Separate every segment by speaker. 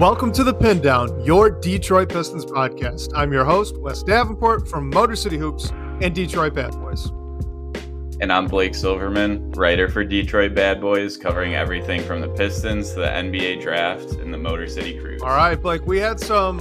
Speaker 1: Welcome to the Pindown, your Detroit Pistons podcast. I'm your host, Wes Davenport from Motor City Hoops and Detroit Bad Boys.
Speaker 2: And I'm Blake Silverman, writer for Detroit Bad Boys, covering everything from the Pistons to the NBA draft and the Motor City Cruise.
Speaker 1: All right, Blake, we had some,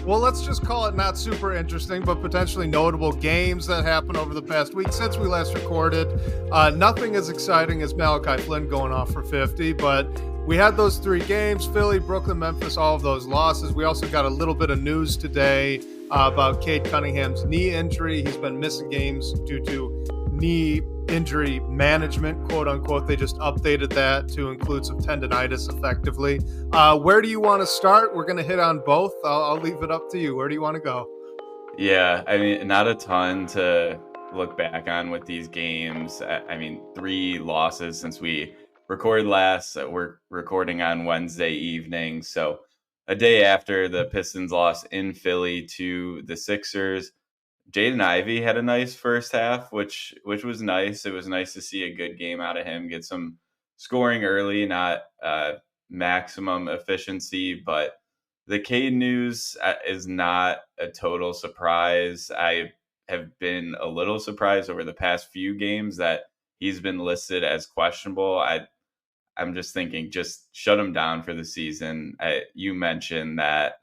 Speaker 1: let's just call it not super interesting, but potentially notable games that happened over the past week since we last recorded. Nothing as exciting as Malachi Flynn going off for 50, but we had those three games, Philly, Brooklyn, Memphis, all of those losses. We also got a little bit of news today about Cade Cunningham's knee injury. He's been missing games due to knee injury management, quote unquote. They just updated that to include some tendonitis effectively. Where do you want to start? We're going to hit on both. I'll leave it up to you. Where do you want to go?
Speaker 2: Yeah, I mean, not a ton to look back on with these games. I mean, 3 losses since we recorded last. We're recording on Wednesday evening. So a day after the Pistons lost in Philly to the Sixers, Jaden Ivey had a nice first half, which was nice. It was nice to see a good game out of him, get some scoring early, not maximum efficiency. But the Cade news is not a total surprise. I have been a little surprised over the past few games that he's been listed as questionable. I'm just thinking, just shut him down for the season. You mentioned that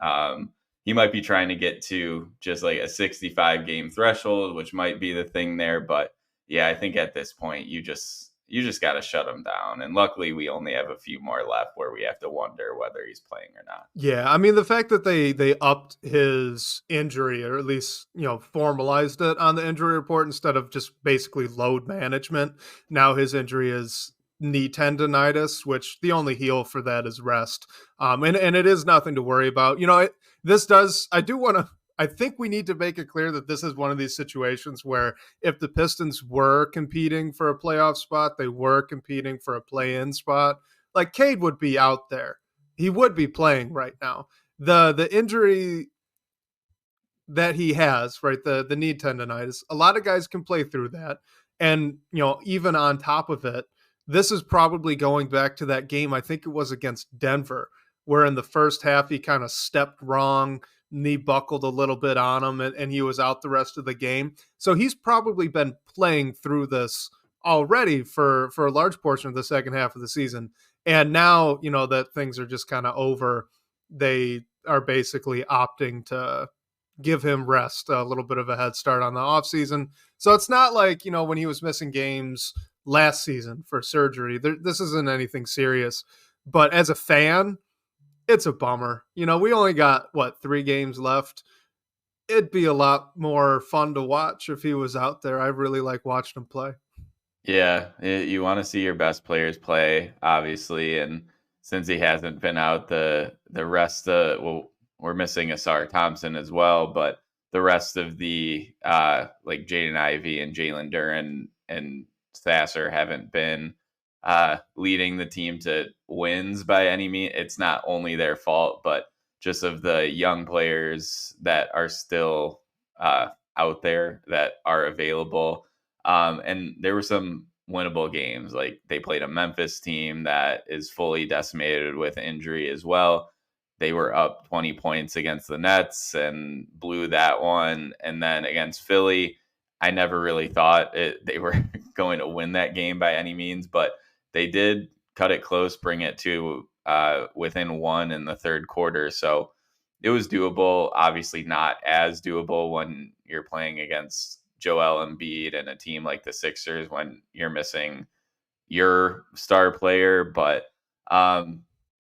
Speaker 2: he might be trying to get to just like a 65 game threshold, which might be the thing there. But yeah, I think at this point, you just got to shut him down. And luckily, we only have a few more left where we have to wonder whether he's playing or not.
Speaker 1: Yeah, I mean, the fact that they upped his injury, or at least, formalized it on the injury report instead of just basically load management. Now his injury is knee tendonitis, which the only heal for that is rest. And it is nothing to worry about. I think we need to make it clear that this is one of these situations where if the Pistons were competing for a playoff spot, they were competing for a play-in spot, like Cade would be out there. He would be playing right now. The injury that he has, right, the knee tendonitis, a lot of guys can play through that. And, even on top of it, this is probably going back to that game, I think it was against Denver, where in the first half he kind of stepped wrong, knee buckled a little bit on him, and he was out the rest of the game. So he's probably been playing through this already for a large portion of the second half of the season. And now, that things are just kind of over, they are basically opting to give him rest, a little bit of a head start on the offseason. So it's not like, when he was missing games last season for surgery. This isn't anything serious. But as a fan, it's a bummer. We only got, 3 games left. It'd be a lot more fun to watch if he was out there. I really like watching him play.
Speaker 2: Yeah, you want to see your best players play, obviously. And since he hasn't been out, the rest we're missing Asar Thompson as well, but the rest of the like Jaden Ivey and Jalen Duren and Sasser haven't been leading the team to wins by any means. It's not only their fault, but just of the young players that are still out there that are available. And there were some winnable games. Like they played a Memphis team that is fully decimated with injury as well. They were up 20 points against the Nets and blew that one. And then against Philly, I never really thought they were going to win that game by any means, but they did cut it close, bring it to within 1 in the third quarter. So it was doable. Obviously not as doable when you're playing against Joel Embiid and a team like the Sixers when you're missing your star player. But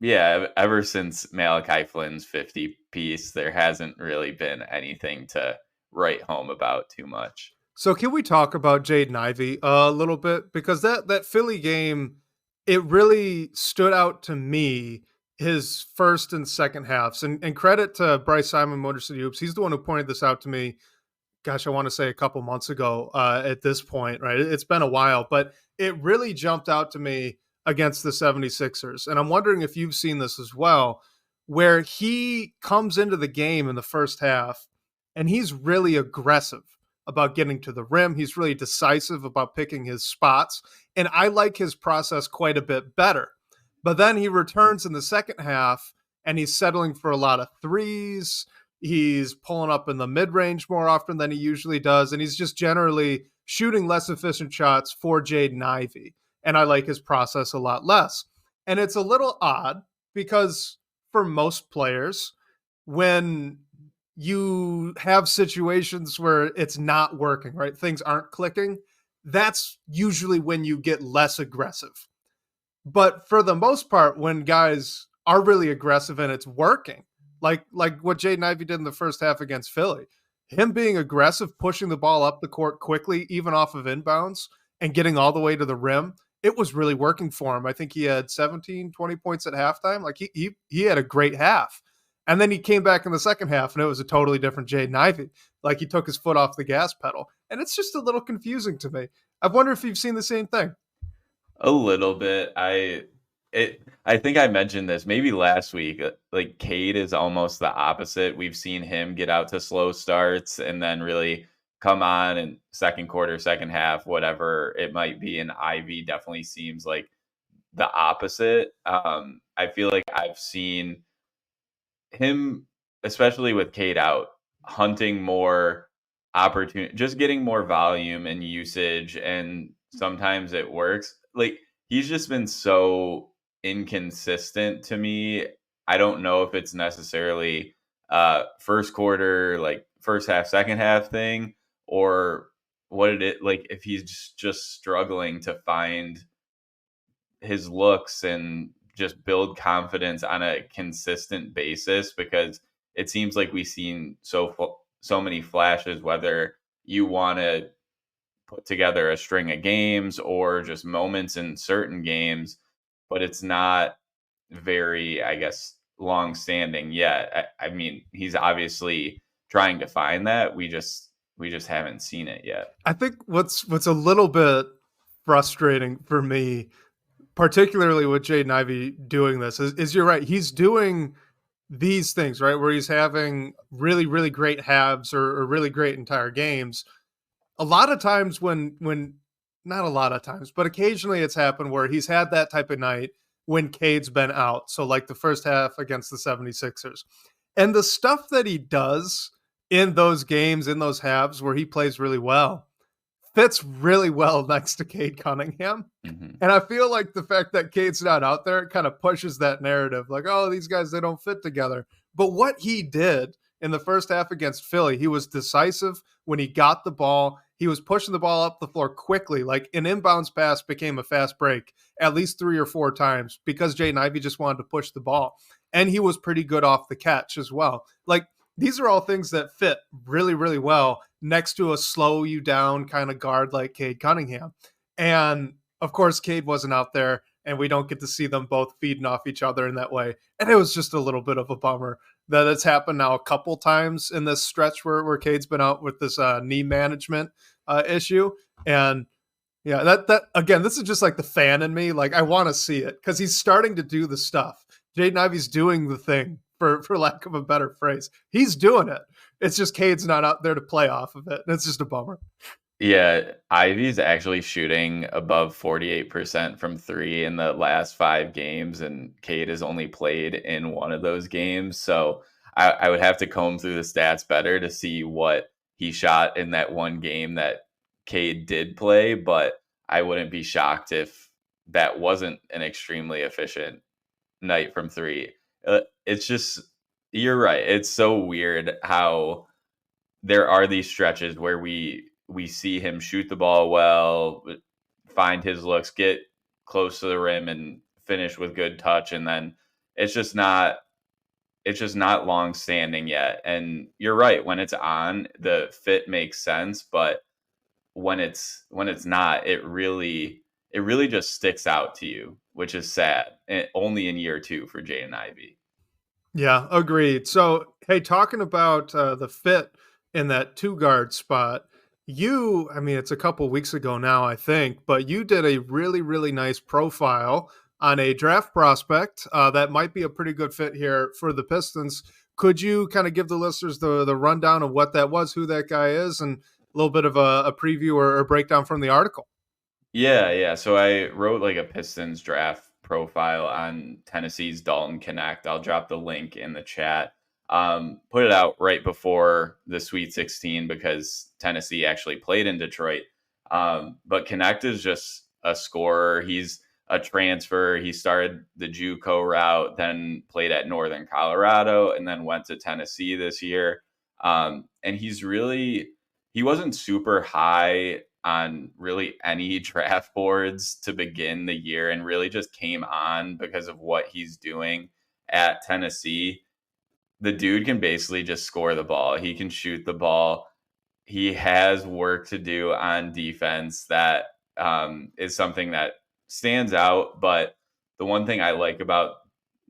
Speaker 2: yeah, ever since Malachi Flynn's 50 piece, there hasn't really been anything to write home about too much.
Speaker 1: So can we talk about Jaden Ivey a little bit? Because that Philly game, it really stood out to me, his first and second halves. And credit to Bryce Simon, Motor City Hoops. He's the one who pointed this out to me, gosh, I want to say a couple months ago at this point, right? It's been a while, but it really jumped out to me against the 76ers. And I'm wondering if you've seen this as well, where he comes into the game in the first half and he's really aggressive about getting to the rim. He's really decisive about picking his spots. And I like his process quite a bit better. But then he returns in the second half and he's settling for a lot of threes. He's pulling up in the mid range more often than he usually does, and he's just generally shooting less efficient shots for Jaden Ivey. And I like his process a lot less. And it's a little odd because for most players, when you have situations where it's not working, right? Things aren't clicking. That's usually when you get less aggressive. But for the most part, when guys are really aggressive and it's working, like what Jaden Ivey did in the first half against Philly, him being aggressive, pushing the ball up the court quickly, even off of inbounds, and getting all the way to the rim, it was really working for him. I think he had 17, 20 points at halftime. Like he had a great half. And then he came back in the second half, and it was a totally different Jaden Ivey. Like he took his foot off the gas pedal. And it's just a little confusing to me. I wonder if you've seen the same thing.
Speaker 2: A little bit. I think I mentioned this maybe last week. Like Cade is almost the opposite. We've seen him get out to slow starts and then really come on in second quarter, second half, whatever it might be. And Ivy definitely seems like the opposite. I feel like I've seen him, especially with Cade out, hunting more opportunity, just getting more volume and usage, and sometimes it works. Like he's just been so inconsistent to me. I don't know if it's necessarily first quarter, like first half, second half thing, or what it is, like if he's just struggling to find his looks and just build confidence on a consistent basis, because it seems like we've seen so many flashes, whether you want to put together a string of games or just moments in certain games, but it's not very, I guess, long standing yet. I mean, he's obviously trying to find that. We just haven't seen it yet.
Speaker 1: I think what's a little bit frustrating for me, particularly with Jaden Ivey doing this, is you're right. He's doing these things, right? Where he's having really, really great halves or really great entire games. A lot of times when not a lot of times, but occasionally it's happened where he's had that type of night when Cade's been out. So like the first half against the 76ers. And the stuff that he does in those games, in those halves where he plays really well, fits really well next to Cade Cunningham.
Speaker 2: Mm-hmm.
Speaker 1: And I feel like the fact that Cade's not out there kind of pushes that narrative. Like, oh, these guys, they don't fit together. But what he did in the first half against Philly, he was decisive when he got the ball. He was pushing the ball up the floor quickly. Like an inbounds pass became a fast break at least 3 or 4 times because Jaden Ivey just wanted to push the ball. And he was pretty good off the catch as well. Like, these are all things that fit really, really well next to a slow you down kind of guard like Cade Cunningham. And of course, Cade wasn't out there, and we don't get to see them both feeding off each other in that way. And it was just a little bit of a bummer that it's happened now a couple times in this stretch where Cade's been out with this knee management issue. And yeah, that again, this is just like the fan in me. Like, I want to see it because he's starting to do the stuff. Jaden Ivey's doing the thing, for lack of a better phrase. He's doing it. It's just Cade's not out there to play off of it. It's just a bummer.
Speaker 2: Yeah, Ivy's actually shooting above 48% from three in the last 5 games, and Cade has only played in one of those games. So I would have to comb through the stats better to see what he shot in that one game that Cade did play, but I wouldn't be shocked if that wasn't an extremely efficient night from three. It's just, you're right. It's so weird how there are these stretches where we see him shoot the ball well, find his looks, get close to the rim, and finish with good touch, and then it's just not long standing yet. And you're right, when it's on, the fit makes sense, but when it's not, it really just sticks out to you, which is sad. And only in year 2 for Jaden Ivey.
Speaker 1: Yeah, agreed. So, hey, talking about the fit in that 2 guard spot, I mean, it's a couple weeks ago now, I think, but you did a really, really nice profile on a draft prospect that might be a pretty good fit here for the Pistons. Could you kind of give the listeners the rundown of what that was, who that guy is, and a little bit of a preview or breakdown from the article?
Speaker 2: Yeah. So I wrote like a Pistons draft profile on Tennessee's Dalton Knecht. I'll drop the link in the chat. Put it out right before the Sweet 16 because Tennessee actually played in Detroit. But Knecht is just a scorer. He's a transfer. He started the JUCO route, then played at Northern Colorado, and then went to Tennessee this year. And he wasn't super high on really any draft boards to begin the year and really just came on because of what he's doing at Tennessee. The dude can basically just score the ball. He can shoot the ball. He has work to do on defense. That is something that stands out. But the one thing I like about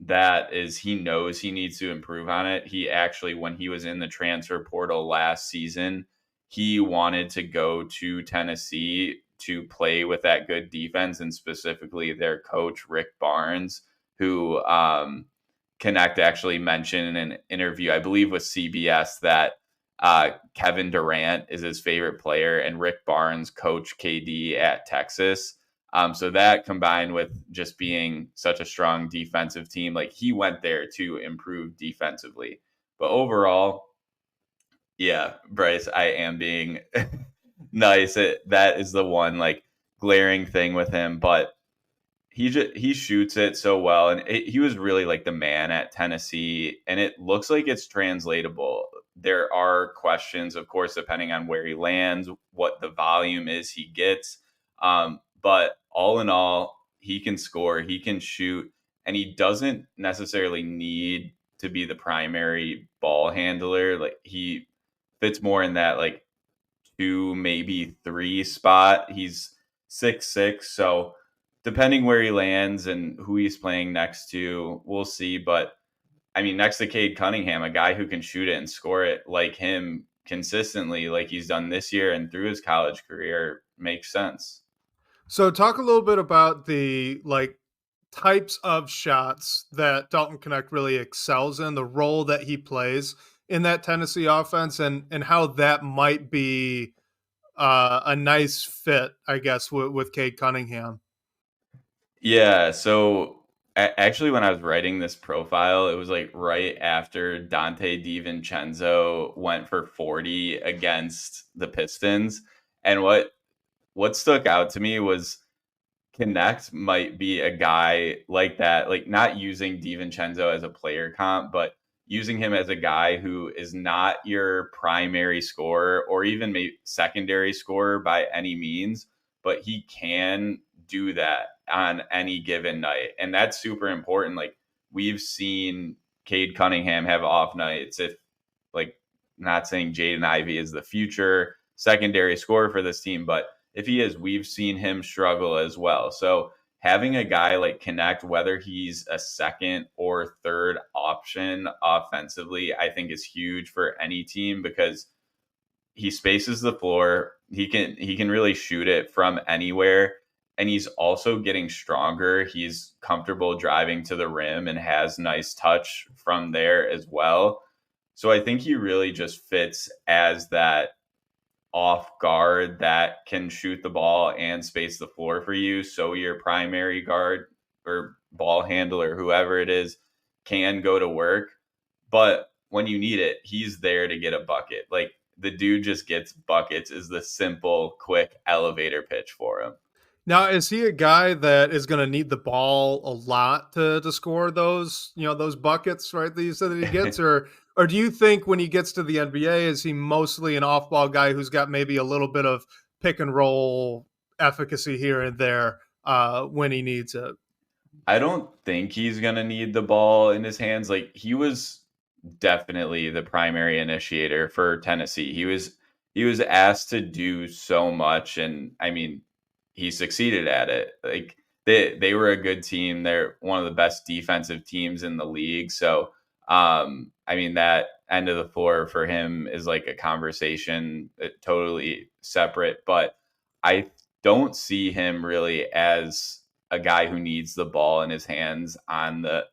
Speaker 2: that is he knows he needs to improve on it. He actually, when he was in the transfer portal last season, he wanted to go to Tennessee to play with that good defense, and specifically their coach, Rick Barnes, who Knecht actually mentioned in an interview, I believe with CBS, that Kevin Durant is his favorite player and Rick Barnes coached KD at Texas. So that combined with just being such a strong defensive team, like he went there to improve defensively. But overall, yeah, Bryce, I am being nice. That is the one like glaring thing with him, but he shoots it so well, and he was really like the man at Tennessee, and it looks like it's translatable. There are questions, of course, depending on where he lands, what the volume is he gets, but all in all, he can score, he can shoot, and he doesn't necessarily need to be the primary ball handler. Like he fits more in that like 2, maybe 3 spot. He's 6'6", so depending where he lands and who he's playing next to, we'll see. But I mean, next to Cade Cunningham, a guy who can shoot it and score it like him consistently, like he's done this year and through his college career, makes sense.
Speaker 1: So talk a little bit about the types of shots that Dalton Knecht really excels in, the role that he plays in that Tennessee offense, and how that might be a nice fit, I guess, with Cade Cunningham.
Speaker 2: Yeah. So actually, when I was writing this profile, it was like right after Dante DiVincenzo went for 40 against the Pistons. And what stuck out to me was Knecht might be a guy like that, like not using DiVincenzo as a player comp, but using him as a guy who is not your primary scorer or even maybe secondary scorer by any means, but he can do that on any given night. And that's super important. Like we've seen Cade Cunningham have off nights. If like not saying Jaden Ivey is the future secondary scorer for this team, but if he is, we've seen him struggle as well. So having a guy like Knecht, whether he's a second or third option offensively, I think is huge for any team because he spaces the floor. He can really shoot it from anywhere. And he's also getting stronger. He's comfortable driving to the rim and has nice touch from there as well. So I think he really just fits as that off guard that can shoot the ball and space the floor for you. So your primary guard or ball handler, whoever it is, can go to work. But when you need it, he's there to get a bucket. Like the dude just gets buckets is the simple, quick elevator pitch for him.
Speaker 1: Now, is he a guy that is going to need the ball a lot to score those, those buckets, right? That you said that he gets, or do you think when he gets to the NBA, is he mostly an off-ball guy who's got maybe a little bit of pick and roll efficacy here and there when he needs it?
Speaker 2: I don't think he's gonna need the ball in his hands. Like he was definitely the primary initiator for Tennessee. He was asked to do so much, and I mean, he succeeded at it. Like they were a good team. They're one of the best defensive teams in the league. So I mean that end of the floor for him is like a conversation totally separate. But I don't see him really as a guy who needs the ball in his hands in the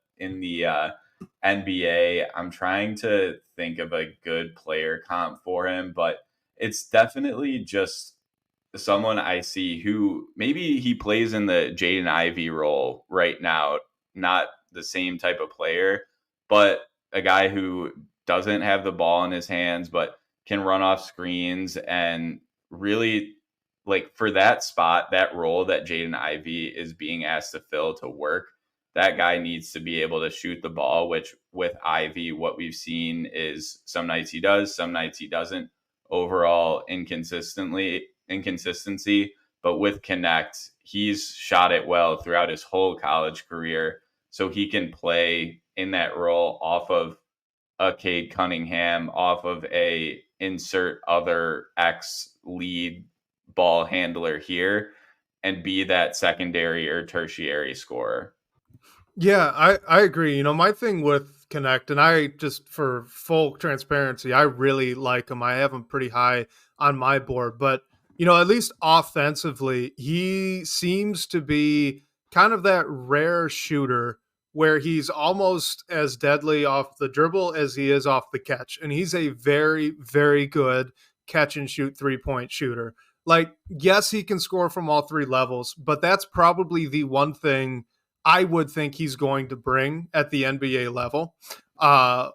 Speaker 2: NBA. I'm trying to think of a good player comp for him, but it's definitely just someone I see who maybe he plays in the Jaden Ivey role right now, not the same type of player, but a guy who doesn't have the ball in his hands, but can run off screens and really like for that spot, that role that Jaden Ivey is being asked to fill to work. That guy needs to be able to shoot the ball, which with Ivy, what we've seen is some nights he does, some nights he doesn't. Overall, inconsistency. But with Connect, he's shot it well throughout his whole college career. So he can play in that role off of a Cade Cunningham, off of a insert other X lead ball handler here, and be that secondary or tertiary scorer.
Speaker 1: Yeah, I agree. My thing with Connect, and I just for full transparency, I really like him. I have him pretty high on my board, but at least offensively, he seems to be kind of that rare shooter where he's almost as deadly off the dribble as he is off the catch. And he's a very, very good catch and shoot 3-point shooter. Like, yes, he can score from all three levels, but that's probably the one thing I would think he's going to bring at the NBA level,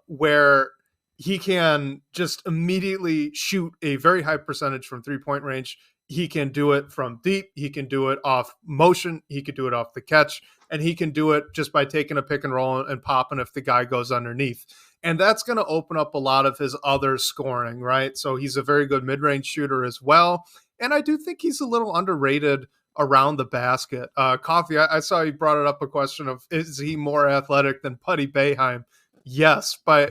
Speaker 1: where he can just immediately shoot a very high percentage from 3-point range. He can do it from deep. He can do it off motion. He can do it off the catch. And he can do it just by taking a pick and roll and popping if the guy goes underneath. And that's going to open up a lot of his other scoring, right? So he's a very good mid-range shooter as well. And I do think he's a little underrated around the basket. Coffee, I saw you brought it up a question of, is he more athletic than Putty Boeheim? Yes, by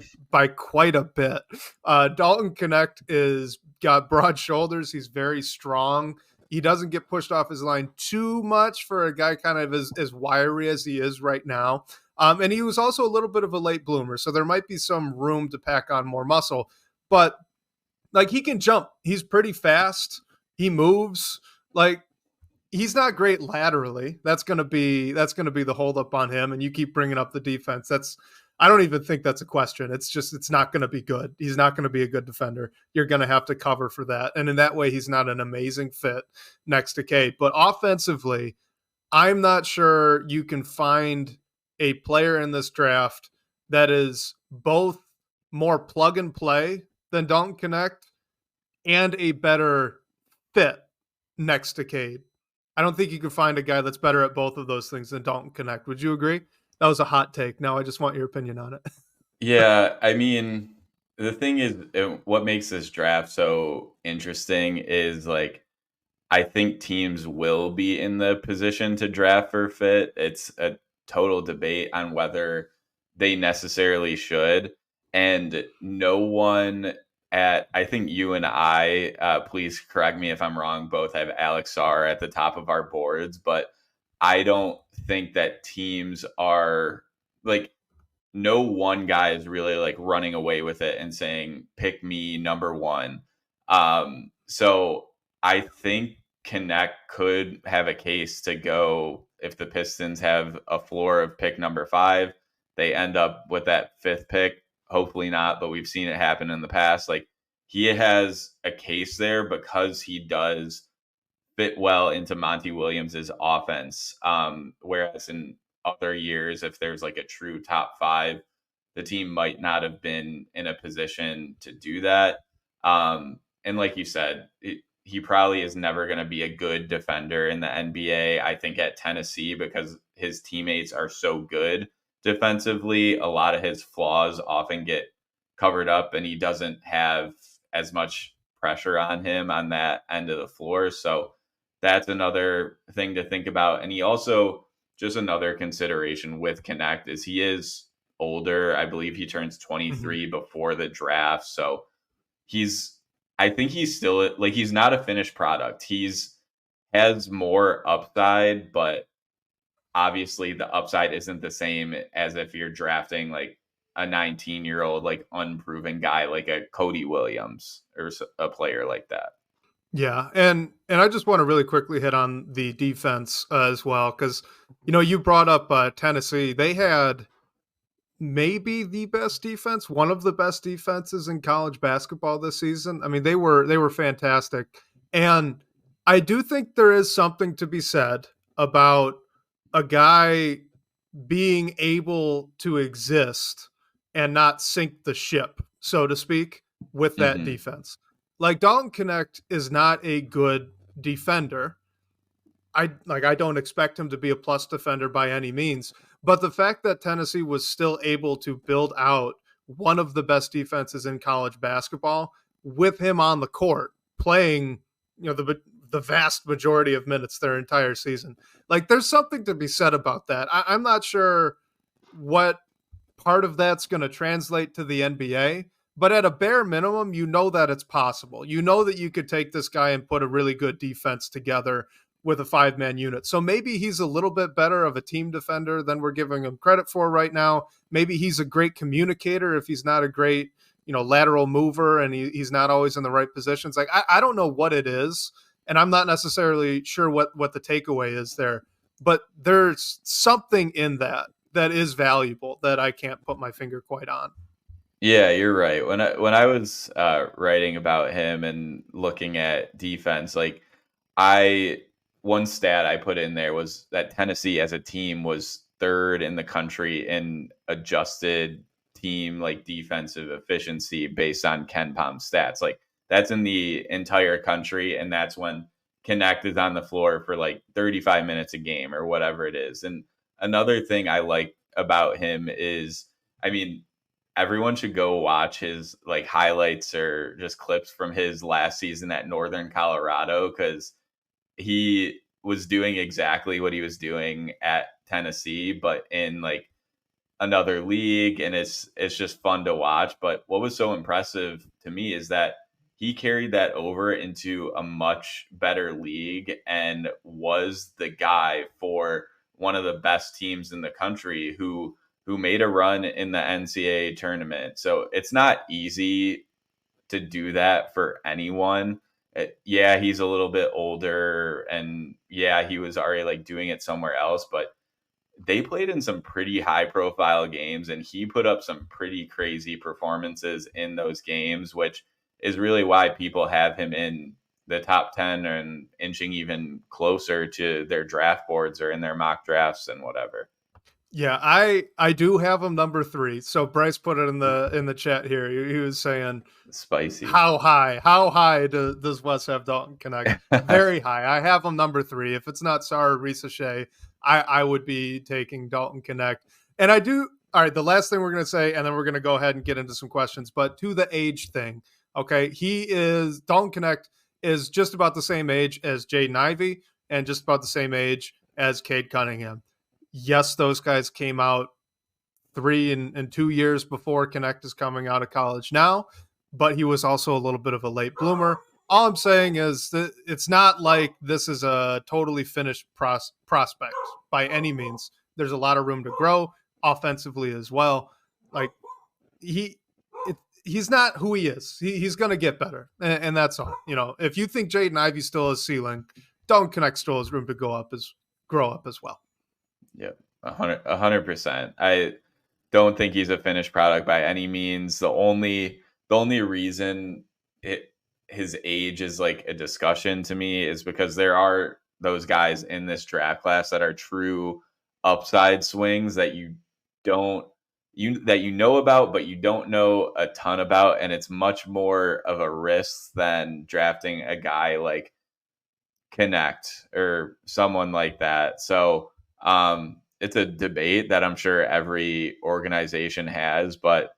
Speaker 1: quite a bit. Dalton Knecht is got broad shoulders. He's very strong. He doesn't get pushed off his line too much for a guy kind of as wiry as he is right now. And he was also a little bit of a late bloomer, so there might be some room to pack on more muscle. But like, he can jump. He's pretty fast. He moves. Like, he's not great laterally. That's going to be the holdup on him. And you keep bringing up the defense. I don't even think that's a question. It's not going to be good. He's not going to be a good defender. You're going to have to cover for that. And in that way, he's not an amazing fit next to Cade. But offensively, I'm not sure you can find a player in this draft that is both more plug and play than Dalton Knecht and a better fit next to Cade. I don't think you can find a guy that's better at both of those things than Dalton Knecht. Would you agree? That was a hot take. Now I just want your opinion on it.
Speaker 2: Yeah, I mean, the thing is, what makes this draft so interesting is like, I think teams will be in the position to draft for fit. It's a total debate on whether they necessarily should. And no one I think you and I, please correct me if I'm wrong, both have Alex Sarr at the top of our boards, but I don't think that teams are like, no one guy is really like running away with it and saying, pick me number one. So I think Connect could have a case to go if the Pistons have a floor of pick number 5. They end up with that 5th pick. Hopefully not, but we've seen it happen in the past. Like, he has a case there because he does fit well into Monty Williams's offense. Whereas in other years, if there's like a true top 5, the team might not have been in a position to do that. And like you said, he probably is never going to be a good defender in the NBA. I think at Tennessee, because his teammates are so good defensively, a lot of his flaws often get covered up, and he doesn't have as much pressure on him on that end of the floor. So that's another thing to think about. And he also, just another consideration with Connect is he is older. I believe he turns 23 before the draft. So I think he's still like, he's not a finished product. He's has more upside, but obviously the upside isn't the same as if you're drafting like a 19-year-old, like unproven guy, like a Cody Williams or a player like that.
Speaker 1: Yeah, and I just want to really quickly hit on the defense as well, because you brought up Tennessee. They had maybe the best defense, one of the best defenses in college basketball this season. I mean, they were fantastic, and I do think there is something to be said about a guy being able to exist and not sink the ship, so to speak, with that
Speaker 2: Hmm.
Speaker 1: defense. Like Dalton Knecht is not a good defender. I don't expect him to be a plus defender by any means, but the fact that Tennessee was still able to build out one of the best defenses in college basketball with him on the court playing, the vast majority of minutes their entire season. Like there's something to be said about that. I'm not sure what part of that's going to translate to the NBA, but at a bare minimum, you know that it's possible. You know that you could take this guy and put a really good defense together with a 5-man unit. So maybe he's a little bit better of a team defender than we're giving him credit for right now. Maybe he's a great communicator if he's not a great, lateral mover and he's not always in the right positions. Like I don't know what it is, and I'm not necessarily sure what the takeaway is there, but there's something in that is valuable that I can't put my finger quite on.
Speaker 2: Yeah, you're right. When I was writing about him and looking at defense, like I one stat I put in there was that Tennessee as a team was third in the country in adjusted team like defensive efficiency based on Ken Palm stats. Like that's in the entire country, and that's when Connect is on the floor for like 35 minutes a game or whatever it is. And another thing I like about him is, I mean, everyone should go watch his like highlights or just clips from his last season at Northern Colorado, because he was doing exactly what he was doing at Tennessee, but in like another league, and it's just fun to watch. But what was so impressive to me is that he carried that over into a much better league and was the guy for one of the best teams in the country who made a run in the NCAA tournament. So it's not easy to do that for anyone. Yeah, he's a little bit older, and yeah, he was already like doing it somewhere else, but they played in some pretty high profile games, and he put up some pretty crazy performances in those games, which is really why people have him in the top 10 and inching even closer to their draft boards or in their mock drafts and whatever.
Speaker 1: Yeah, I do have him number 3. So Bryce put it in the chat here. He was saying
Speaker 2: Spicy.
Speaker 1: how high does Wes have Dalton Connect? Very high. I have him number 3. If it's not Sarah Ricochet, I would be taking Dalton Connect. And I do. All right, the last thing we're going to say, and then we're going to go ahead and get into some questions. But to the age thing, okay, Dalton Connect is just about the same age as Jaden Ivey and just about the same age as Cade Cunningham. Yes, those guys came out 3 and 2 years before Connect is coming out of college now, but he was also a little bit of a late bloomer. All I'm saying is that it's not like this is a totally finished prospect by any means. There's a lot of room to grow offensively as well. Like he, he's not who he is. He's going to get better, and that's all. If you think Jaden Ivey still has ceiling, Dalton Connect still has room to grow up as well.
Speaker 2: Yep, 100%. I don't think he's a finished product by any means. The only reason his age is like a discussion to me is because there are those guys in this draft class that are true upside swings that don't you know about, but you don't know a ton about, and it's much more of a risk than drafting a guy like Connect or someone like that. So it's a debate that I'm sure every organization has, but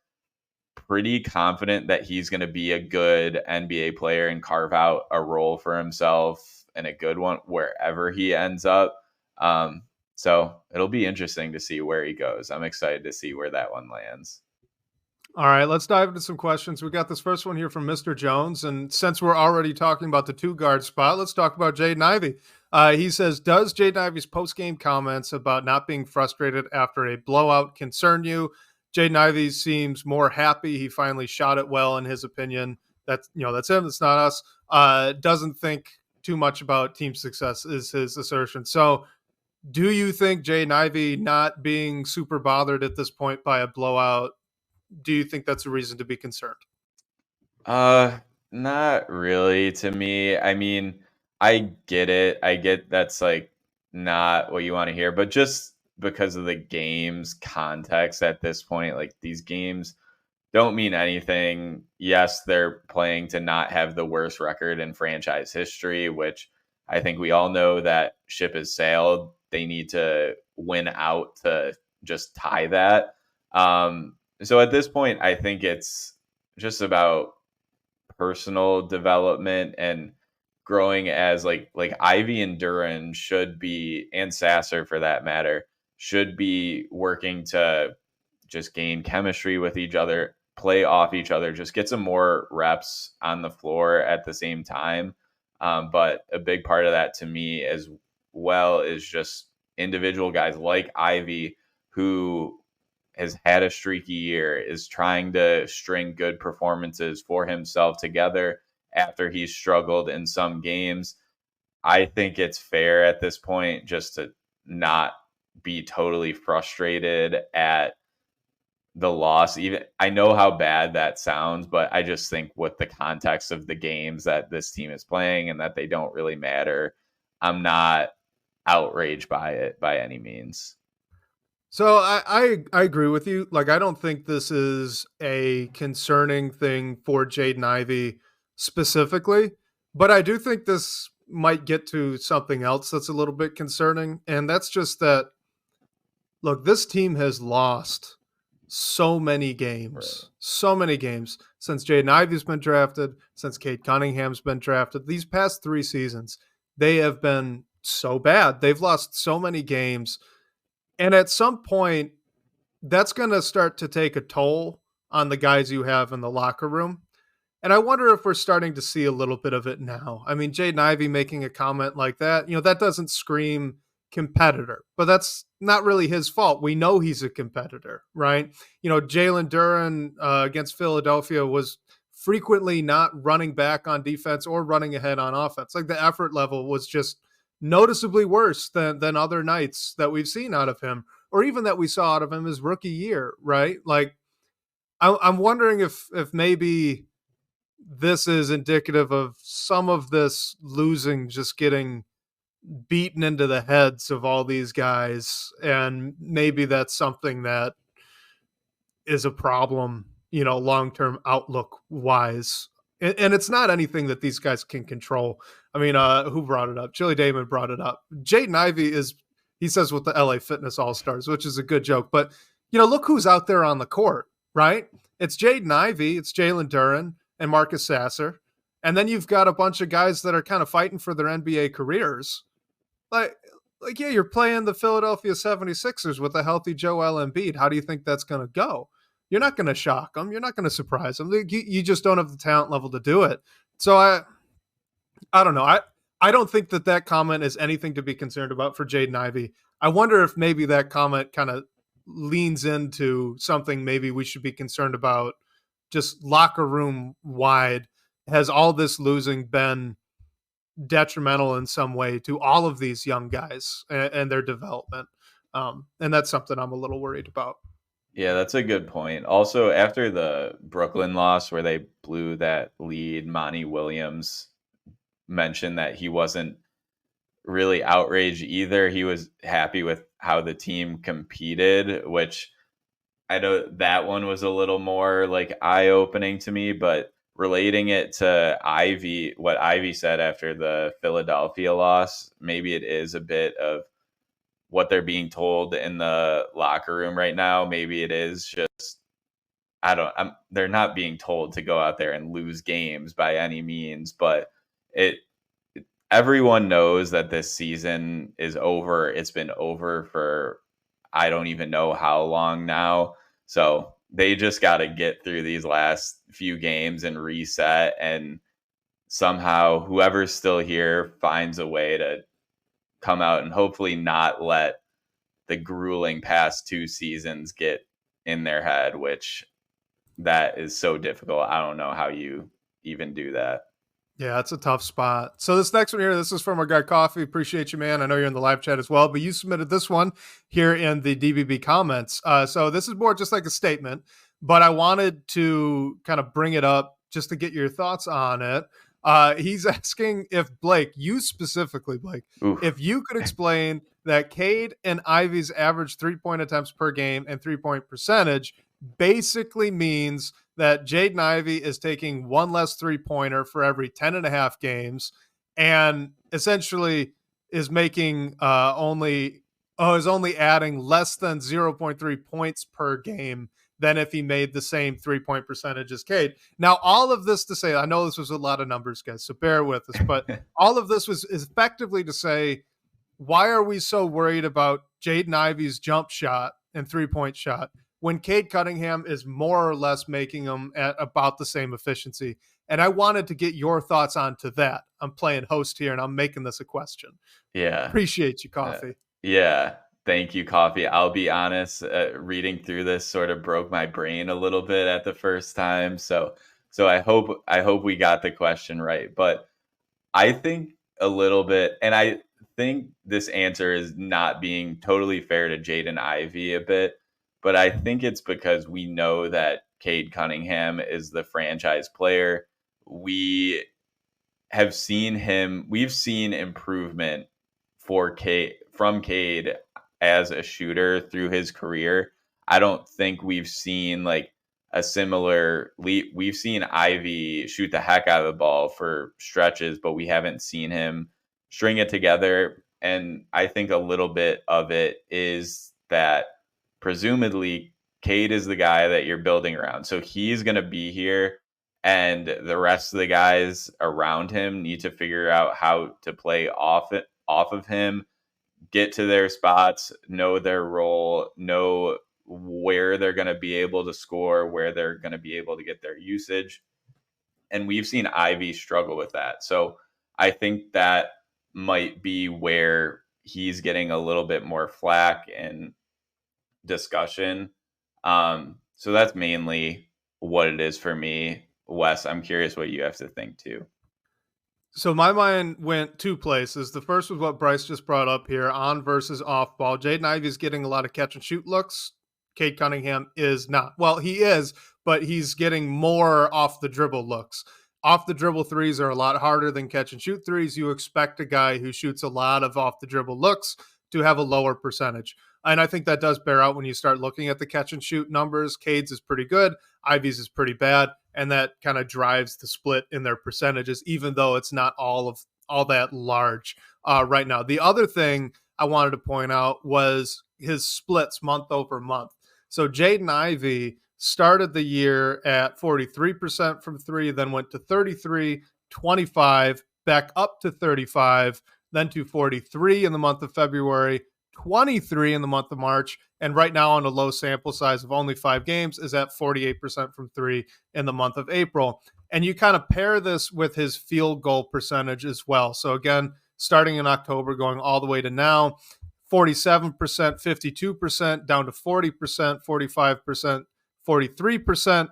Speaker 2: pretty confident that he's going to be a good NBA player and carve out a role for himself, and a good one wherever he ends up. So it'll be interesting to see where he goes. I'm excited to see where that one lands.
Speaker 1: All right, let's dive into some questions. We got this first one here from Mr. Jones. And since we're already talking about the 2 guard spot, let's talk about Jaden Ivey. He says, does Jaden Ivey's post-game comments about not being frustrated after a blowout concern you? Jaden Ivey seems more happy. He finally shot it well, in his opinion. That's him. It's not us. Doesn't think too much about team success is his assertion. So do you think Jaden Ivey not being super bothered at this point by a blowout, do you think that's a reason to be concerned?
Speaker 2: Uh, Not really to me. I mean, I get it. I get that's like not what you want to hear, but just because of the game's context at this point, like these games don't mean anything. Yes, they're playing to not have the worst record in franchise history, which I think we all know that ship has sailed. They need to win out to just tie that. So at this point, I think it's just about personal development and growing as like Ivy and Duran should be, and Sasser for that matter, should be working to just gain chemistry with each other, play off each other, just get some more reps on the floor at the same time. But a big part of that to me as well is just individual guys like Ivy who has had a streaky year, is trying to string good performances for himself together after he's struggled in some games. I think it's fair at this point just to not be totally frustrated at the loss. Even I know how bad that sounds, but I just think with the context of the games that this team is playing and that they don't really matter, I'm not outraged by it by any means.
Speaker 1: So I agree with you. Like, I don't think this is a concerning thing for Jaden Ivey specifically, but I do think this might get to something else that's a little bit concerning, and that's just that, look, this team has lost
Speaker 2: Right.
Speaker 1: so many games since Jaden Ivey's been drafted, since Cade Cunningham's been drafted. These past 3 seasons, they have been so bad. They've lost so many games, and at some point, that's going to start to take a toll on the guys you have in the locker room. And I wonder if we're starting to see a little bit of it now. I mean, Jaden Ivey making a comment like that, that doesn't scream competitor, but that's not really his fault. We know he's a competitor, right? Jalen Duran against Philadelphia was frequently not running back on defense or running ahead on offense. Like, the effort level was just noticeably worse than other nights that we've seen out of him, or even that we saw out of him his rookie year, right? Like, I'm wondering if maybe this is indicative of some of this losing just getting beaten into the heads of all these guys, and maybe that's something that is a problem, long-term outlook wise. And it's not anything that these guys can control. I mean, who brought it up? Chili Damon brought it up. Jaden Ivey he says, with the LA Fitness All-Stars, which is a good joke, but look who's out there on the court, right? It's Jaden Ivey, it's Jalen Duran, and Marcus Sasser. And then you've got a bunch of guys that are kind of fighting for their NBA careers. Like, yeah, you're playing the Philadelphia 76ers with a healthy Joel Embiid. How do you think that's going to go? You're not going to shock them. You're not going to surprise them. You just don't have the talent level to do it. So I don't know. I don't think that comment is anything to be concerned about for Jaden Ivey. I wonder if maybe that comment kind of leans into something maybe we should be concerned about just locker room wide. Has all this losing been detrimental in some way to all of these young guys and their development? And that's something I'm a little worried about.
Speaker 2: Yeah, that's a good point. Also, after the Brooklyn loss where they blew that lead, Monty Williams mentioned that he wasn't really outraged either. He was happy with how the team competed, which I know that one was a little more like eye opening to me, but relating it to Ivy, what Ivy said after the Philadelphia loss, maybe it is a bit of what they're being told in the locker room right now. Maybe it is just they're not being told to go out there and lose games by any means, but it everyone knows that this season is over. It's been over for I don't even know how long now. So they just got to get through these last few games and reset. And somehow, whoever's still here finds a way to come out and hopefully not let the grueling past 2 seasons get in their head, which that is so difficult. I don't know how you even do that.
Speaker 1: Yeah, it's a tough spot. So this next one here, this is from our guy Coffee. Appreciate you, man. I know you're in the live chat as well, but you submitted this one here in the DBB comments. So this is more just like a statement, but I wanted to kind of bring it up just to get your thoughts on it. He's asking if Blake, you specifically, Blake,
Speaker 2: Oof.
Speaker 1: if you could explain that Cade and Ivy's average 3-point attempts per game and 3-point percentage basically means that Jaden Ivey is taking one less 3-pointer for every 10.5 games and essentially is making is only adding less than 0.3 points per game than if he made the same 3-point percentage as Cade. Now, all of this to say, I know this was a lot of numbers, guys, so bear with us, but all of this was effectively to say, why are we so worried about Jaden Ivey's jump shot and 3-point shot when Cade Cunningham is more or less making them at about the same efficiency? And I wanted to get your thoughts onto that. I'm playing host here and I'm making this a question.
Speaker 2: Yeah.
Speaker 1: Appreciate you, Coffee.
Speaker 2: Yeah. Thank you, Coffee. I'll be honest, reading through this sort of broke my brain a little bit at the first time. So I hope we got the question right. But I think a little bit, and I think this answer is not being totally fair to Jaden Ivey a bit, but I think it's because we know that Cade Cunningham is the franchise player. We have seen him, we've seen improvement from Cade as a shooter through his career. I don't think we've seen like a similar leap. We've seen Ivy shoot the heck out of the ball for stretches, but we haven't seen him string it together. And I think a little bit of it is that presumably Cade is the guy that you're building around. So he's going to be here, and the rest of the guys around him need to figure out how to play off of him, get to their spots, know their role, know where they're going to be able to score, where they're going to be able to get their usage. And we've seen Ivy struggle with that. So I think that might be where he's getting a little bit more flack and discussion. So that's mainly what it is for me. Wes, I'm curious what you have to think too.
Speaker 1: So my mind went two places. The first was what Bryce just brought up here, on versus off ball. Jaden Ivey is getting a lot of catch and shoot looks. Cade Cunningham is not. Well, he is, but he's getting more off the dribble looks. Off the dribble threes are a lot harder than catch and shoot threes. You expect a guy who shoots a lot of off the dribble looks to have a lower percentage. And I think that does bear out when you start looking at the catch and shoot numbers. Cade's is pretty good. Ivy's is pretty bad. And that kind of drives the split in their percentages, even though it's not all that large right now. The other thing I wanted to point out was his splits month over month. So Jaden Ivey started the year at 43% from three, then went to 33, 25, back up to 35, then to 43 in the month of February, 23 in the month of March, and right now on a low sample size of only 5 games is at 48% from three in the month of April. And you kind of pair this with his field goal percentage as well. So again, starting in October, going all the way to now, 47%, 52%, down to 40%, 45%, 43%,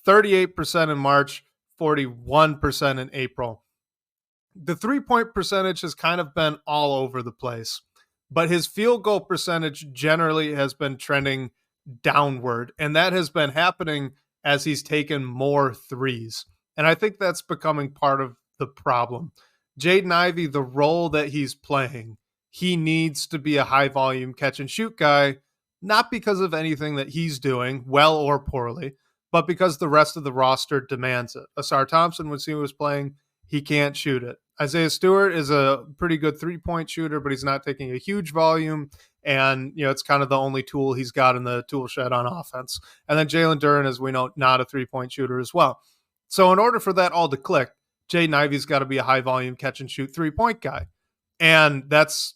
Speaker 1: 38% in March, 41% in April. The 3-point percentage has kind of been all over the place, but his field goal percentage generally has been trending downward, and that has been happening as he's taken more threes. And I think that's becoming part of the problem. Jaden Ivey, the role that he's playing, he needs to be a high volume catch and shoot guy, not because of anything that he's doing, well or poorly, but because the rest of the roster demands it. Asar Thompson, when he was playing, he can't shoot it. Isaiah Stewart is a pretty good 3-point shooter, but he's not taking a huge volume. And, it's kind of the only tool he's got in the tool shed on offense. And then Jalen Duren, as we know, not a 3-point shooter as well. So in order for that all to click, Jaden Ivey's got to be a high volume catch and shoot 3-point guy. And that's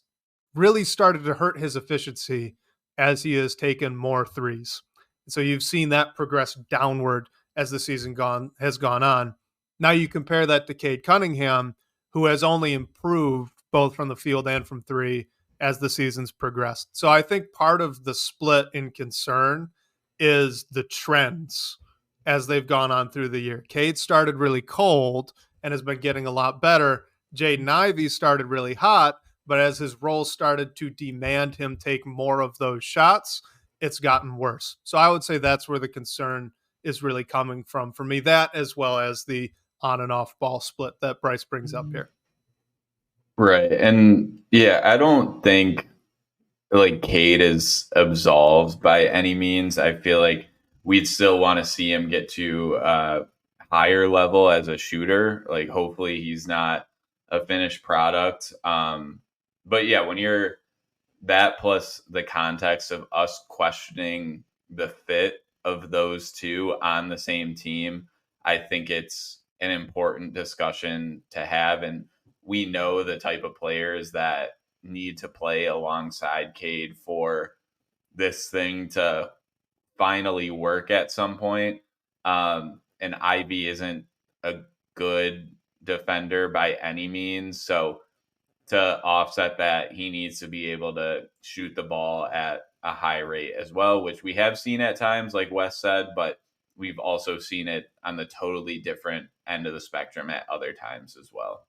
Speaker 1: really started to hurt his efficiency as he has taken more threes. So you've seen that progress downward as the season has gone on. Now you compare that to Cade Cunningham, who has only improved both from the field and from three as the season's progressed. So I think part of the split in concern is the trends as they've gone on through the year. Cade started really cold and has been getting a lot better. Jaden Ivey started really hot, but as his role started to demand him take more of those shots, it's gotten worse. So I would say that's where the concern is really coming from for me, that as well as the on and off ball split that Bryce brings up here.
Speaker 2: Right. And yeah, I don't think like Cade is absolved by any means. I feel like we'd still want to see him get to a higher level as a shooter. Like hopefully he's not a finished product. But yeah, when you're that plus the context of us questioning the fit of those two on the same team, I think it's an important discussion to have. And we know the type of players that need to play alongside Cade for this thing to finally work at some point. And Ivy isn't a good defender by any means. So to offset that, he needs to be able to shoot the ball at a high rate as well, which we have seen at times, like Wes said, but we've also seen it on the totally different end of the spectrum at other times as well.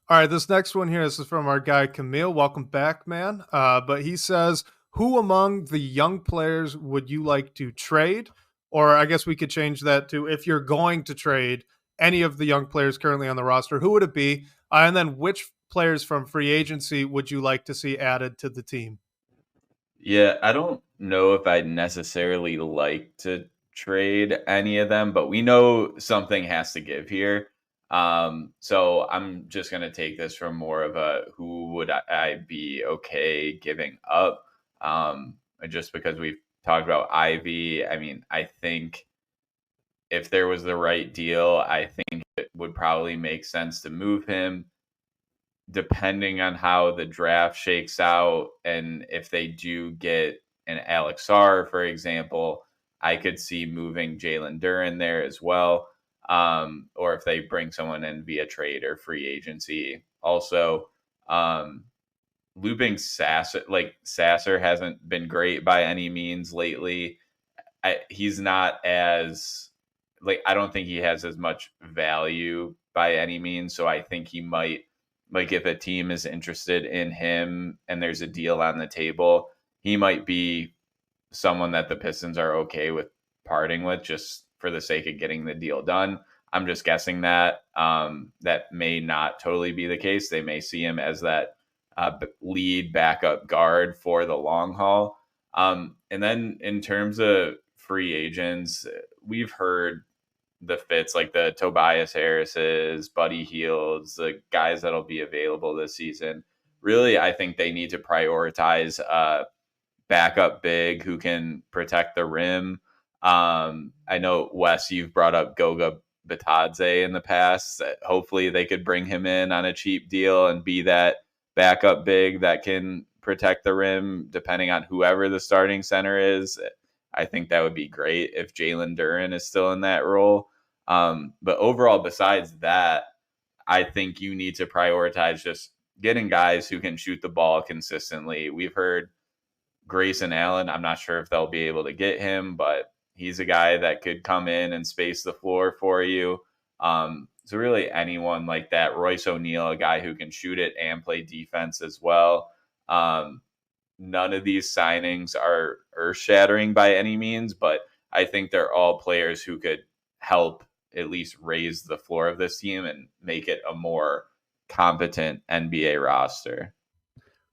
Speaker 1: All right, this next one here, this is from our guy Camille. Welcome back, man. But he says, who among the young players would you like to trade? Or I guess we could change that to, if you're going to trade any of the young players currently on the roster, who would it be? And then which players from free agency would you like to see added to the team?
Speaker 2: Yeah, I don't know if I'd necessarily like to trade any of them, but we know something has to give here. So I'm just going to take this from more of a who would I be okay giving up? Just because we've talked about Ivy. I mean, I think if there was the right deal, I think it would probably make sense to move him depending on how the draft shakes out. And if they do get an Alex R, for example, I could see moving Jalen Duren there as well. Or if they bring someone in via trade or free agency. Also, looping Sasser hasn't been great by any means lately. He's not as I don't think he has as much value by any means. So I think he might, like, if a team is interested in him and there's a deal on the table, he might be someone that the Pistons are okay with parting with just for the sake of getting the deal done. I'm just guessing that that may not totally be the case. They may see him as that lead backup guard for the long haul. And then in terms of free agents, we've heard the fits like the Tobias Harris's, Buddy Hields, the guys that'll be available this season. Really, I think they need to prioritize backup big who can protect the rim. I know, Wes, you've brought up Goga Batadze in the past. Hopefully they could bring him in on a cheap deal and be that backup big that can protect the rim depending on whoever the starting center is. I think that would be great if Jalen Duren is still in that role. But overall, besides that, I think you need to prioritize just getting guys who can shoot the ball consistently. We've heard Grayson Allen. I'm not sure if they'll be able to get him, but he's a guy that could come in and space the floor for you. So really anyone like that. Royce O'Neal, a guy who can shoot it and play defense as well. None of these signings are earth-shattering by any means, but I think they're all players who could help at least raise the floor of this team and make it a more competent NBA roster.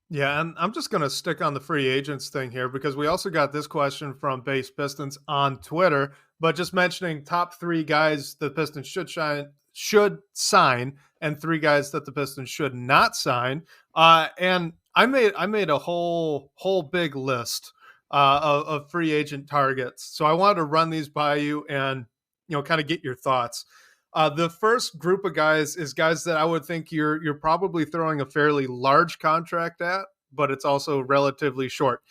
Speaker 1: Yeah, and I'm just going to stick on the free agents thing here because we also got this question from Base Pistons on Twitter, but just mentioning top three guys the Pistons should sign and three guys that the Pistons should not sign. And I made a whole big list of free agent targets. So I wanted to run these by you and kind of get your thoughts. The first group of guys is guys that I would think you're probably throwing a fairly large contract at, but it's also relatively short.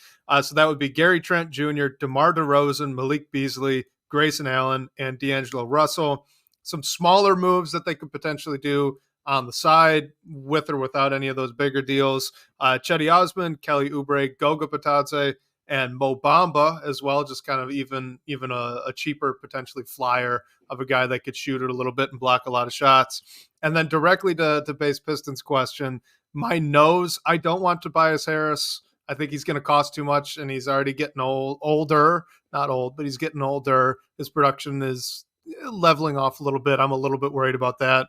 Speaker 1: So that would be Gary Trent Jr., DeMar DeRozan, Malik Beasley, Grayson Allen, and D'Angelo Russell. Some smaller moves that they could potentially do on the side with or without any of those bigger deals. Chetty Osman, Kelly Oubre, Goga Batadze, and Mo Bamba as well, just kind of even a cheaper potentially flyer of a guy that could shoot it a little bit and block a lot of shots. And then directly to Base Pistons question, my nose, I don't want Tobias Harris. I think he's going to cost too much, and he's already getting older. Not old, but he's getting older. His production is leveling off a little bit. I'm a little bit worried about that.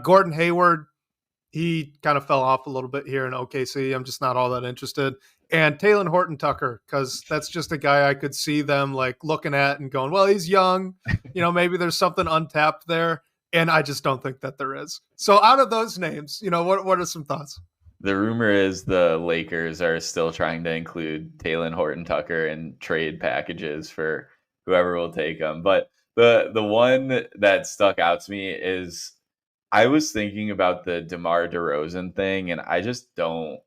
Speaker 1: Gordon Hayward, he kind of fell off a little bit here in OKC. I'm just not all that interested. And Taylor Horton Tucker, because that's just a guy I could see them like looking at and going, well, he's young. Maybe there's something untapped there. And I just don't think that there is. So out of those names, what are some thoughts?
Speaker 2: The rumor is the Lakers are still trying to include Taylor Horton Tucker in trade packages for whoever will take them. But the one that stuck out to me is I was thinking about the DeMar DeRozan thing, and I just don't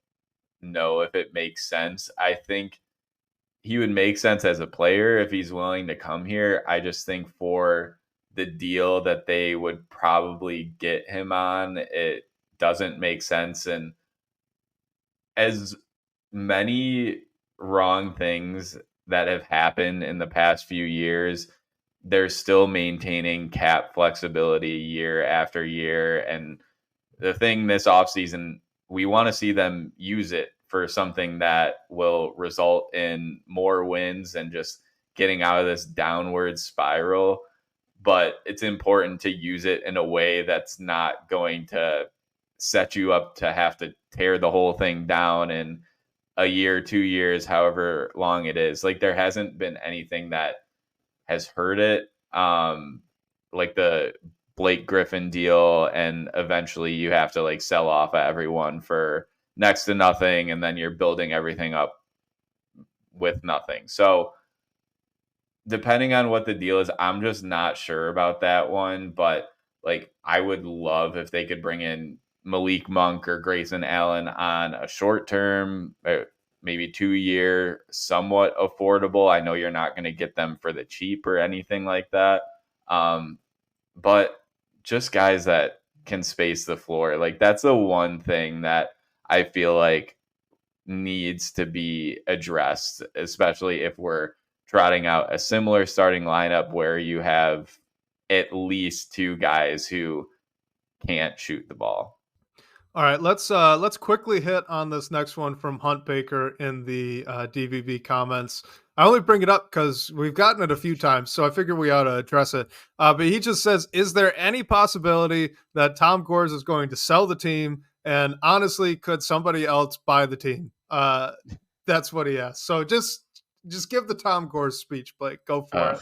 Speaker 2: know if it makes sense. I think he would make sense as a player if he's willing to come here. I just think for the deal that they would probably get him on, it doesn't make sense. And as many wrong things that have happened in the past few years, they're still maintaining cap flexibility year after year. And the thing this offseason, we want to see them use it for something that will result in more wins and just getting out of this downward spiral. But it's important to use it in a way that's not going to set you up to have to tear the whole thing down in a year, 2 years, however long it is. Like there hasn't been anything that has hurt it. Like the Blake Griffin deal, and eventually you have to like sell off everyone for next to nothing, and then you're building everything up with nothing. So depending on what the deal is, I'm just not sure about that one. But like I would love if they could bring in Malik Monk or Grayson Allen on a short term, maybe 2 year, somewhat affordable. I know you're not going to get them for the cheap or anything like that. But just guys that can space the floor. Like that's the one thing that I feel like needs to be addressed, especially if we're trotting out a similar starting lineup where you have at least two guys who can't shoot the ball.
Speaker 1: All right, let's quickly hit on this next one from Hunt Baker in the DVB comments. I only bring it up because we've gotten it a few times, so I figure we ought to address it. But he just says, is there any possibility that Tom Gores is going to sell the team? And honestly, could somebody else buy the team? That's what he asked. So just give the Tom Gores speech, Blake. Go for it.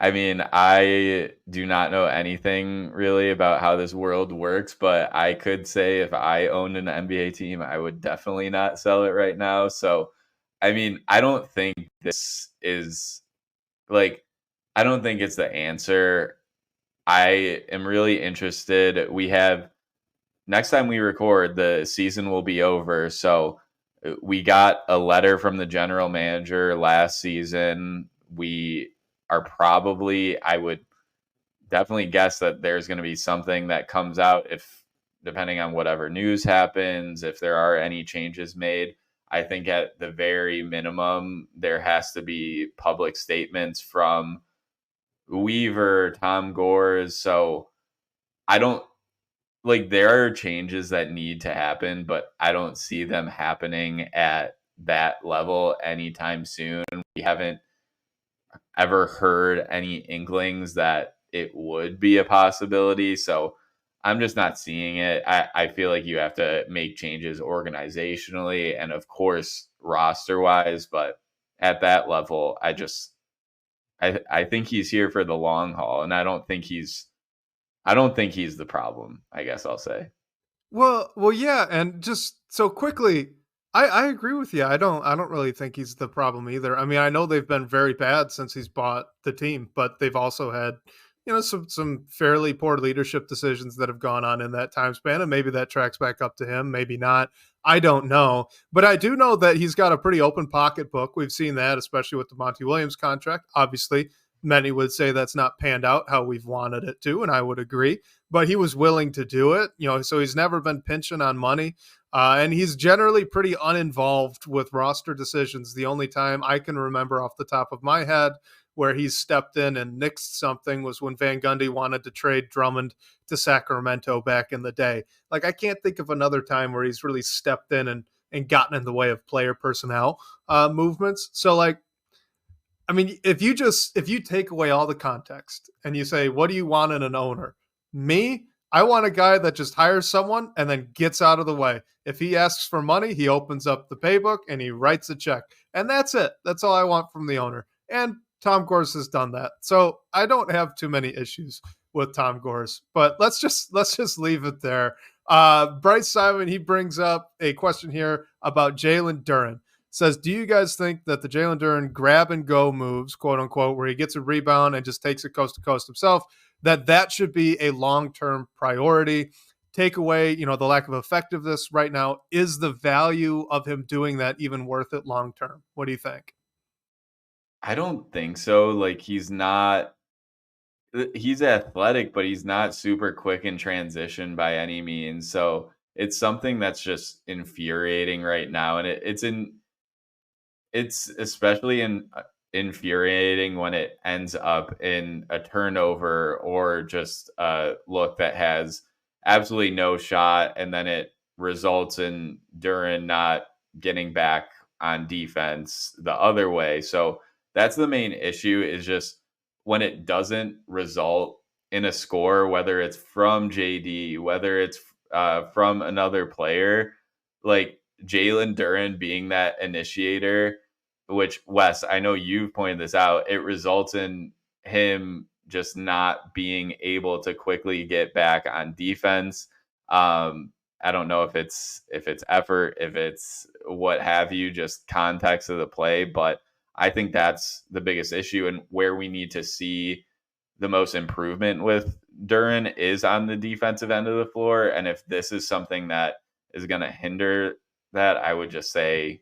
Speaker 2: I mean, I do not know anything really about how this world works, but I could say if I owned an NBA team, I would definitely not sell it right now. So, I mean, I don't think this is like, I don't think it's the answer. I am really interested. We have next time we record, the season will be over. So, we got a letter from the general manager last season. We are probably, I would definitely guess that there's going to be something that comes out if, depending on whatever news happens, if there are any changes made. I think at the very minimum, there has to be public statements from Weaver, Tom Gores. So I don't like, there are changes that need to happen, but I don't see them happening at that level anytime soon. We haven't ever heard any inklings that it would be a possibility. So I'm just not seeing it. I feel like you have to make changes organizationally and of course roster wise, but at that level, I think he's here for the long haul, and I don't think he's the problem, I guess I'll say.
Speaker 1: Well, yeah, and just so quickly, I agree with you. I don't really think he's the problem either. I mean, I know they've been very bad since he's bought the team, but they've also had, some fairly poor leadership decisions that have gone on in that time span, and maybe that tracks back up to him, maybe not. I don't know, but I do know that he's got a pretty open pocketbook. We've seen that, especially with the Monty Williams contract. Obviously, many would say that's not panned out how we've wanted it to, and I would agree. But he was willing to do it, so he's never been pinching on money. And he's generally pretty uninvolved with roster decisions. The only time I can remember off the top of my head where he's stepped in and nixed something was when Van Gundy wanted to trade Drummond to Sacramento back in the day. Like, I can't think of another time where he's really stepped in and gotten in the way of player personnel movements. So, like, I mean, if you take away all the context and you say, what do you want in an owner? Me, I want a guy that just hires someone and then gets out of the way. If he asks for money, he opens up the paybook and he writes a check. And that's it. That's all I want from the owner. And Tom Gores has done that. So I don't have too many issues with Tom Gores. But let's just leave it there. Bryce Simon, he brings up a question here about Jalen Duren. Says, do you guys think that the Jalen Duren grab and go moves, quote unquote, where he gets a rebound and just takes it coast to coast himself, that should be a long-term priority? Take away, the lack of effectiveness right now. Is the value of him doing that even worth it long term? What do you think?
Speaker 2: I don't think so. Like he's athletic, but he's not super quick in transition by any means. So it's something that's just infuriating right now, and it's especially infuriating when it ends up in a turnover or just a look that has absolutely no shot, and then it results in Duran not getting back on defense the other way. So that's the main issue, is just when it doesn't result in a score, whether it's from JD, whether it's from another player, like Jalen Duran being that initiator, which, Wes, I know you've pointed this out, it results in him just not being able to quickly get back on defense. I don't know if it's effort, if it's what have you, just context of the play, but I think that's the biggest issue, and where we need to see the most improvement with Duran is on the defensive end of the floor. And if this is something that is going to hinder that, I would just say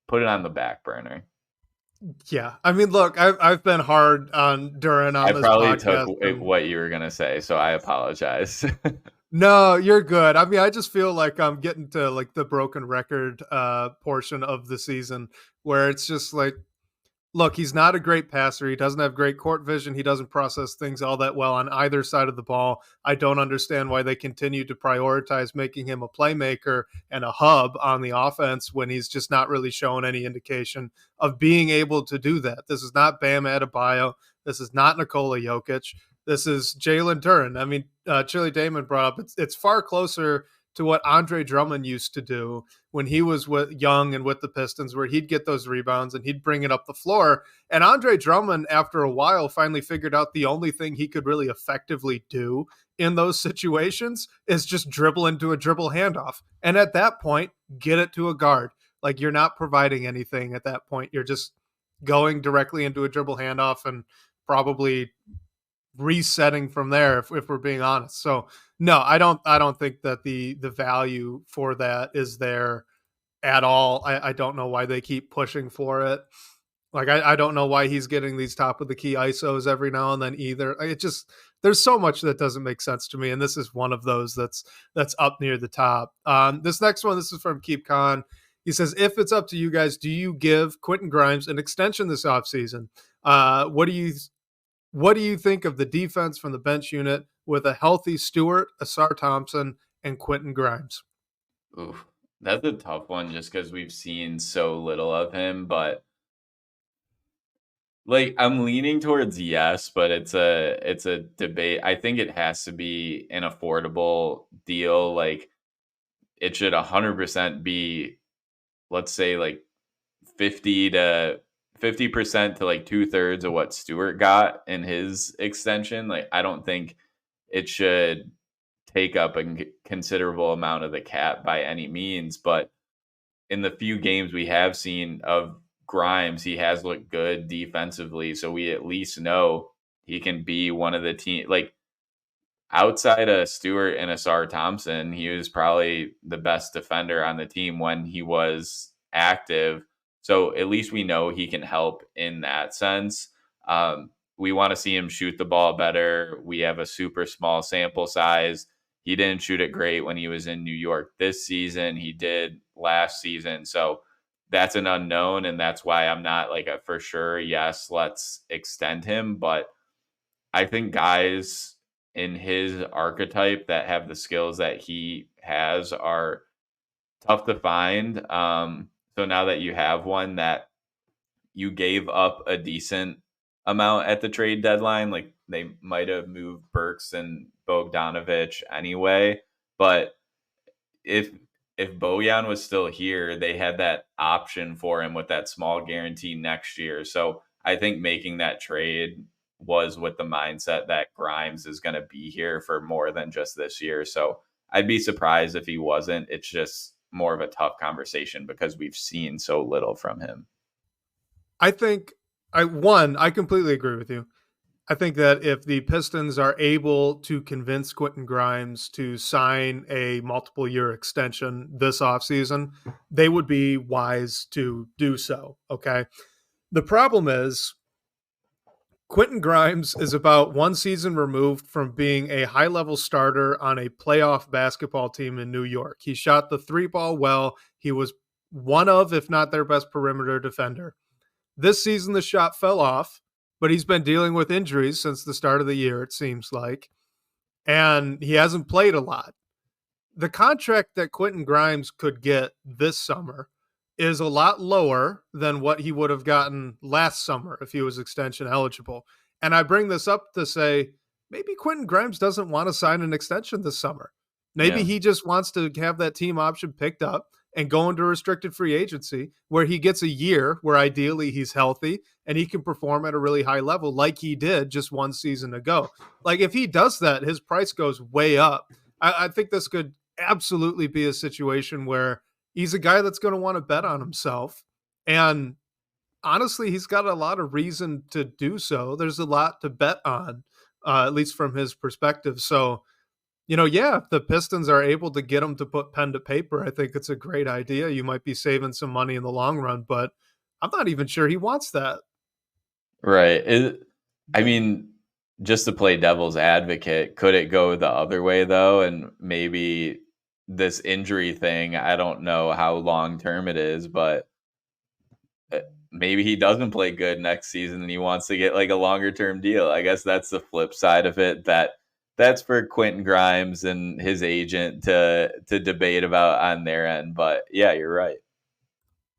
Speaker 2: put it on the back burner.
Speaker 1: Yeah. I mean, look, I've been hard on Duran
Speaker 2: I
Speaker 1: on this
Speaker 2: probably took
Speaker 1: podcast. And
Speaker 2: what you were going to say, so I apologize.
Speaker 1: no, you're good. I mean, I just feel like I'm getting to like the broken record portion of the season where it's just like, look, he's not a great passer. He doesn't have great court vision. He doesn't process things all that well on either side of the ball. I don't understand why they continue to prioritize making him a playmaker and a hub on the offense when he's just not really showing any indication of being able to do that. This is not Bam Adebayo. This is not Nikola Jokic. This is Jalen Duren. I mean, Chili Damon brought up it's far closer to what Andre Drummond used to do when he was young and with the Pistons, where he'd get those rebounds and he'd bring it up the floor. And Andre Drummond, after a while, finally figured out the only thing he could really effectively do in those situations is just dribble into a dribble handoff. And at that point, get it to a guard. Like, you're not providing anything at that point. You're just going directly into a dribble handoff and probably resetting from there, if we're being honest. So no, I don't think that the value for that is there at all. I don't know why they keep pushing for it. Like, I don't know why he's getting these top of the key ISOs every now and then either. It just, there's so much that doesn't make sense to me, and this is one of those that's up near the top. This next one, this is from Keep Con. He says, if it's up to you guys, do you give Quentin Grimes an extension this offseason? What do you think of the defense from the bench unit with a healthy Stewart, Asar Thompson, and Quentin Grimes?
Speaker 2: Oof, that's a tough one just because we've seen so little of him. But like, I'm leaning towards yes, but it's a debate. I think it has to be an affordable deal. Like, it should 100% be, let's say, like 50% to like 2/3 of what Stewart got in his extension. Like, I don't think it should take up a considerable amount of the cap by any means. But in the few games we have seen of Grimes, he has looked good defensively. So we at least know he can be one of the team. Like, outside of Stewart and Asar Thompson, he was probably the best defender on the team when he was active. So at least we know he can help in that sense. We want to see him shoot the ball better. We have a super small sample size. He didn't shoot it great when he was in New York this season. He did last season. So that's an unknown. And that's why I'm not like a for sure, yes, let's extend him. But I think guys in his archetype that have the skills that he has are tough to find. So now that you have one that you gave up a decent amount at the trade deadline. Like they might have moved Burks and Bogdanovich anyway, but if Bojan was still here, they had that option for him with that small guarantee next year. So I think making that trade was with the mindset that Grimes is going to be here for more than just this year. So I'd be surprised if he wasn't. It's just more of a tough conversation because we've seen so little from him.
Speaker 1: I think I completely agree with you. I think that if the Pistons are able to convince Quentin Grimes to sign a multiple year extension this offseason, they would be wise to do so. Okay. The problem is Quentin Grimes is about one season removed from being a high level starter on a playoff basketball team in New York. He shot the three ball well. He was one of, if not their best perimeter defender. This season, the shot fell off, but he's been dealing with injuries since the start of the year, it seems like, and he hasn't played a lot. The contract that Quentin Grimes could get this summer is a lot lower than what he would have gotten last summer if he was extension eligible. And I bring this up to say maybe Quentin Grimes doesn't want to sign an extension this summer. Maybe he just wants to have that team option picked up and go into restricted free agency where he gets a year where ideally he's healthy and he can perform at a really high level like he did just one season ago. Like if he does that, his price goes way up. I think this could absolutely be a situation where he's a guy that's going to want to bet on himself. And honestly, he's got a lot of reason to do so. There's a lot to bet on, at least from his perspective. So, if the Pistons are able to get him to put pen to paper, I think it's a great idea. You might be saving some money in the long run, but I'm not even sure he wants that.
Speaker 2: Right. I mean, just to play devil's advocate, could it go the other way though? And maybe this injury thing, I don't know how long term it is, but maybe he doesn't play good next season and he wants to get like a longer term deal. I guess that's the flip side of it. That's for Quentin Grimes and his agent to debate about on their end. But yeah, you're right.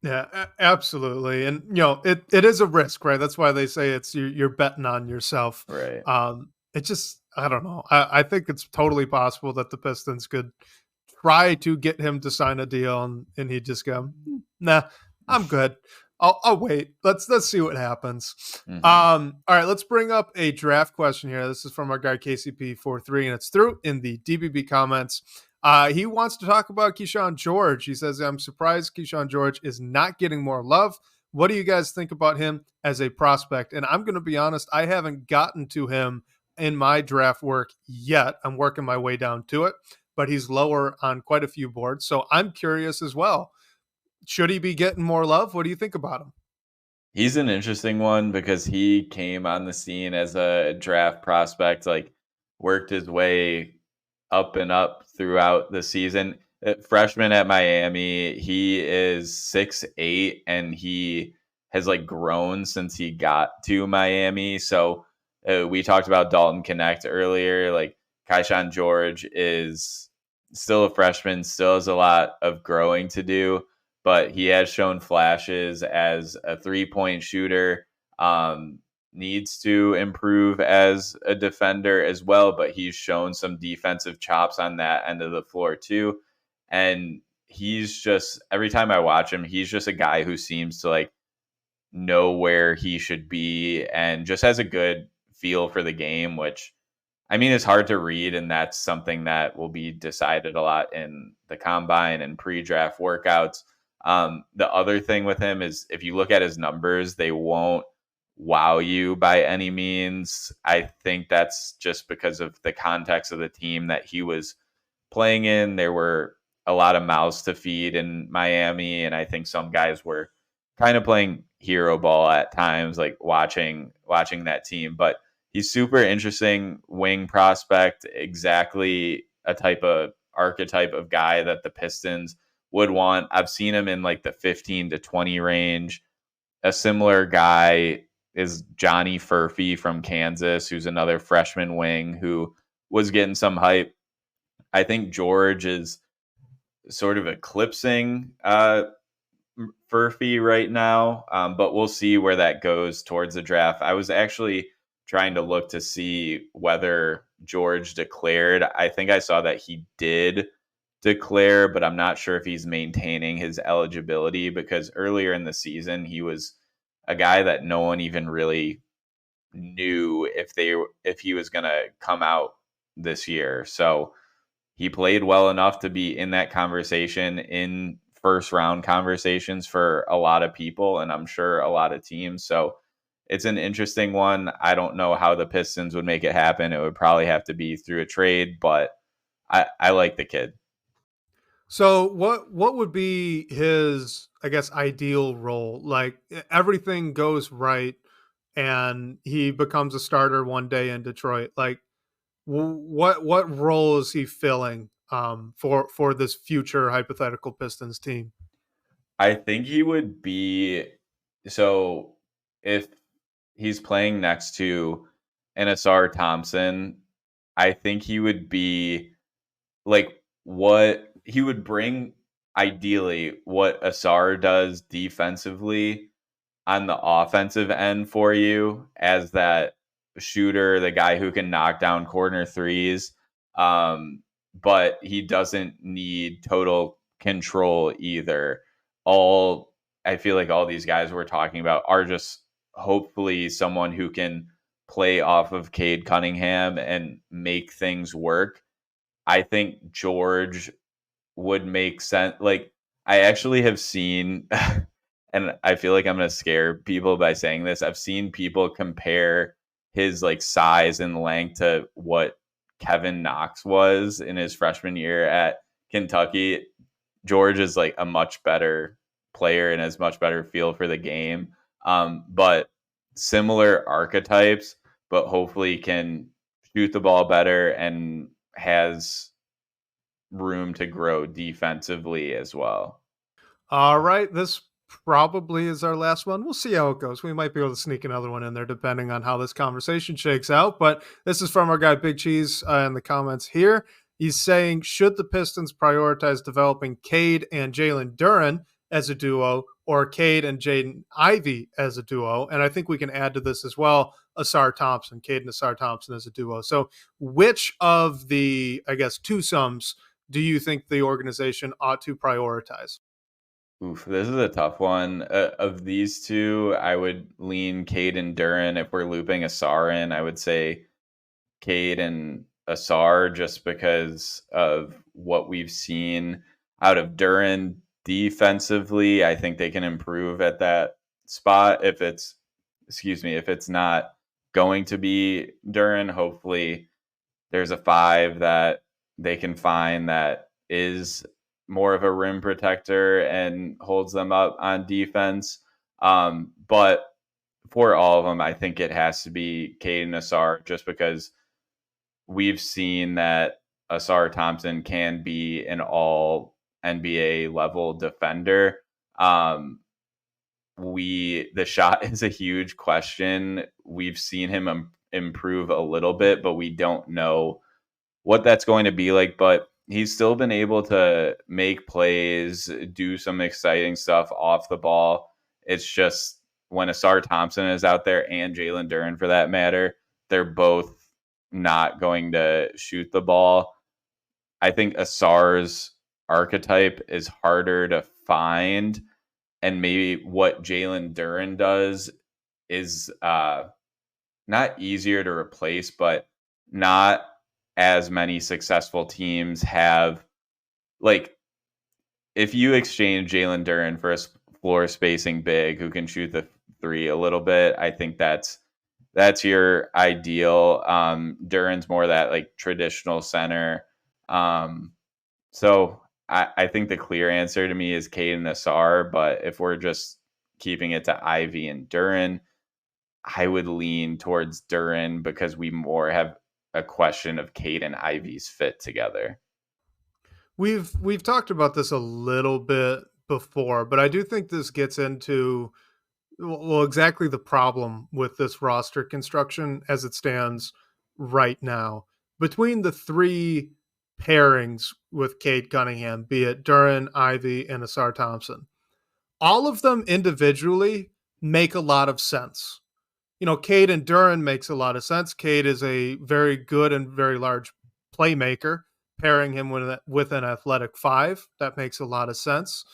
Speaker 1: Yeah, absolutely. And it is a risk, right? That's why they say it's you're betting on yourself.
Speaker 2: Right.
Speaker 1: It just I don't know. I think it's totally possible that the Pistons could try to get him to sign a deal and he'd just go, nah, I'm good. I'll wait. Let's see what happens.
Speaker 2: Mhm.
Speaker 1: All right, let's bring up a draft question here. This is from our guy KCP43, and it's through in the DBB comments. He wants to talk about Keyshawn George. He says, I'm surprised Keyshawn George is not getting more love. What do you guys think about him as a prospect? And I'm going to be honest, I haven't gotten to him in my draft work yet. I'm working my way down to it, but he's lower on quite a few boards. So I'm curious as well. Should he be getting more love? What do you think about him?
Speaker 2: He's an interesting one because he came on the scene as a draft prospect, like worked his way up and up throughout the season. Freshman at Miami, he is 6'8", and he has like grown since he got to Miami. So we talked about Dalton Knecht earlier. Like Keyshawn George is still a freshman, still has a lot of growing to do, but he has shown flashes as a 3-point shooter. Needs to improve as a defender as well, but he's shown some defensive chops on that end of the floor too. And he's just, every time I watch him, he's just a guy who seems to like know where he should be and just has a good feel for the game, which I mean, it's hard to read. And that's something that will be decided a lot in the combine and pre-draft workouts. The other thing with him is if you look at his numbers, they won't wow you by any means. I think that's just because of the context of the team that he was playing in. There were a lot of mouths to feed in Miami, and I think some guys were kind of playing hero ball at times, like watching that team. But he's super interesting wing prospect, exactly a type of archetype of guy that the Pistons would want. I've seen him in like the 15 to 20 range. A similar guy is Johnny Furphy from Kansas, who's another freshman wing who was getting some hype. I think George is sort of eclipsing Furphy right now, but we'll see where that goes towards the draft. I was actually trying to look to see whether George declared. I think I saw that he did declare, but I'm not sure if he's maintaining his eligibility because earlier in the season he was a guy that no one even really knew if he was going to come out this year. So he played well enough to be in that conversation, in first round conversations for a lot of people, and I'm sure a lot of teams. So it's an interesting one. I don't know how the Pistons would make it happen. It would probably have to be through a trade, but I like the kid.
Speaker 1: So what would be his, I guess, ideal role? Like everything goes right and he becomes a starter one day in Detroit. Like what role is he filling for this future hypothetical Pistons team?
Speaker 2: I think he would be so if he's playing next to an Asar Thompson, I think he would be like what he would bring ideally what Asar does defensively on the offensive end for you as that shooter, the guy who can knock down corner threes. Um, but he doesn't need total control either. All I feel like all these guys we're talking about are just hopefully someone who can play off of Cade Cunningham and make things work. I think George would make sense. Like I actually have seen, and I feel like I'm gonna scare people by saying this. I've seen people compare his like size and length to what Kevin Knox was in his freshman year at Kentucky. George is like a much better player and has much better feel for the game. But similar archetypes, but hopefully can shoot the ball better and has room to grow defensively as well.
Speaker 1: All right, this probably is our last one. We'll see how it goes. We might be able to sneak another one in there depending on how this conversation shakes out. But this is from our guy Big Cheese in the comments here. He's saying, should the Pistons prioritize developing Cade and Jalen Duren as a duo or Cade and Jaden Ivey as a duo? And I think we can add to this as well, Asar Thompson, Cade and Asar Thompson as a duo. So which of the, I guess, two sums do you think the organization ought to prioritize?
Speaker 2: Oof, this is a tough one. Of these two, I would lean Cade and Duran. If we're looping Asar in, I would say Cade and Asar just because of what we've seen out of Duran defensively. I think they can improve at that spot. If it's, excuse me, if it's not going to be Duran, hopefully there's a five that they can find that is more of a rim protector and holds them up on defense. But for all of them, I think it has to be Cade and Asar just because we've seen that Asar Thompson can be an all NBA level defender. The shot is a huge question. We've seen him improve a little bit, but we don't know what that's going to be like. But he's still been able to make plays, do some exciting stuff off the ball. It's just when Asar Thompson is out there and Jalen Duren for that matter, they're both not going to shoot the ball. I think Asar's archetype is harder to find, and maybe what Jalen Duren does is not easier to replace, but not as many successful teams have. Like, if you exchange Jalen Duren for a floor spacing big who can shoot the three a little bit, I think that's your ideal. Duren's more that like traditional center. Um, so I think the clear answer to me is Cade and Asar, but if we're just keeping it to Ivy and Duren, I would lean towards Duren because we more have a question of Cade and Ivy's fit together.
Speaker 1: We've talked about this a little bit before, but I do think this gets into well exactly the problem with this roster construction as it stands right now. Between the three pairings with Cade Cunningham, be it Duran, Ivy, and Asar Thompson, all of them individually make a lot of sense. Cade and Duren makes a lot of sense. Cade is a very good and very large playmaker. Pairing him with an athletic five, that makes a lot of sense.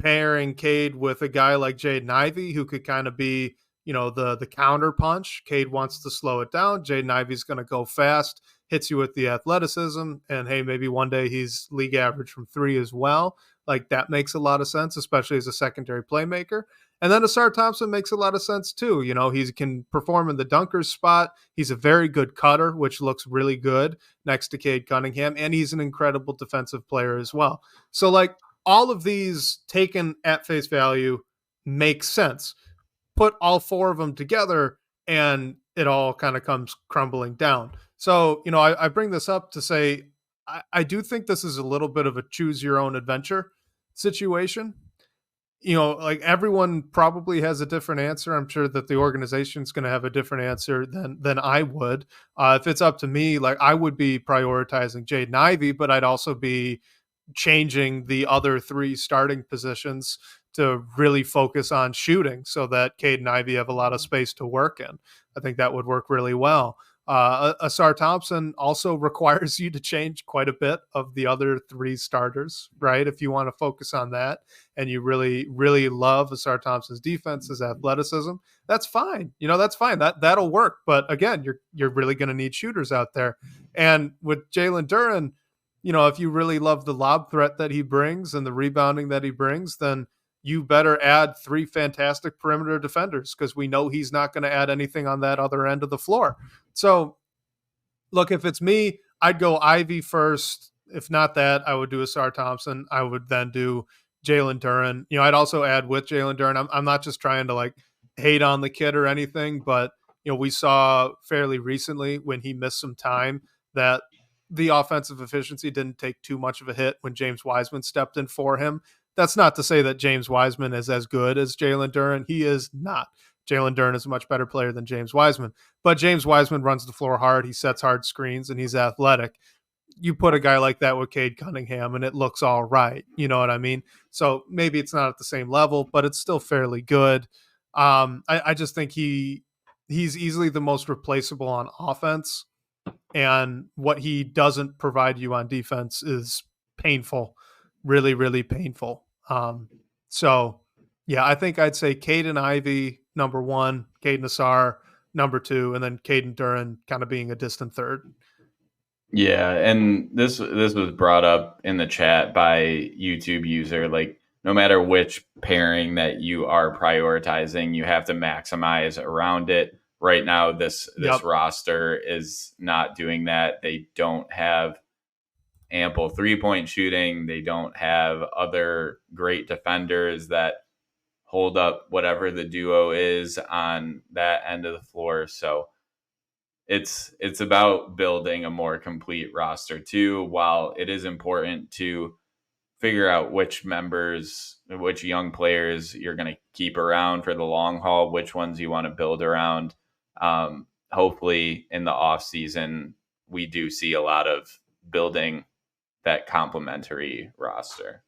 Speaker 1: Pairing Cade with a guy like Jaden Ivey, who could kind of be, the counter punch. Cade wants to slow it down. Jaden Ivey's going to go fast, hits you with the athleticism, and hey, maybe one day he's league average from three as well. Like that makes a lot of sense, especially as a secondary playmaker. And then Asar Thompson makes a lot of sense too. He can perform in the dunker's spot. He's a very good cutter, which looks really good next to Cade Cunningham, and he's an incredible defensive player as well. So like all of these taken at face value make sense. Put all four of them together and it all kind of comes crumbling down. So, I bring this up to say I do think this is a little bit of a choose your own adventure situation. Like everyone probably has a different answer. I'm sure that the organization's going to have a different answer than I would. If it's up to me, like I would be prioritizing Jaden Ivey, but I'd also be changing the other three starting positions to really focus on shooting so that Cade and Ivey have a lot of space to work in. I think that would work really well. Asar Thompson also requires you to change quite a bit of the other three starters, right? If you want to focus on that and you really, really love Asar Thompson's defense, his athleticism, that's fine. That's fine. That'll work. But again, you're really going to need shooters out there. And with Jalen Duren, if you really love the lob threat that he brings and the rebounding that he brings, then you better add three fantastic perimeter defenders because we know he's not going to add anything on that other end of the floor. So, look, if it's me, I'd go Ivy first. If not that, I would do Asar Thompson. I would then do Jalen Duren. I'd also add with Jalen Duren. I'm not just trying to like hate on the kid or anything, but we saw fairly recently when he missed some time that the offensive efficiency didn't take too much of a hit when James Wiseman stepped in for him. That's not to say that James Wiseman is as good as Jalen Duren. He is not. Jalen Duren is a much better player than James Wiseman. But James Wiseman runs the floor hard. He sets hard screens, and he's athletic. You put a guy like that with Cade Cunningham, and it looks all right. You know what I mean? So maybe it's not at the same level, but it's still fairly good. I just think he's easily the most replaceable on offense. And what he doesn't provide you on defense is painful, really, really painful. So, yeah, I think I'd say Cade and Ivy, number one, Cade and Asar, number two, and then Cade and Duren kind of being a distant third.
Speaker 2: Yeah, and this was brought up in the chat by YouTube user. Like, no matter which pairing that you are prioritizing, you have to maximize around it. Right now, this roster is not doing that. They don't have ample 3-point shooting. They don't have other great defenders that hold up whatever the duo is on that end of the floor. So it's about building a more complete roster too. While it is important to figure out which young players you're going to keep around for the long haul, which ones you want to build around. Hopefully in the off season, we do see a lot of building that complementary roster.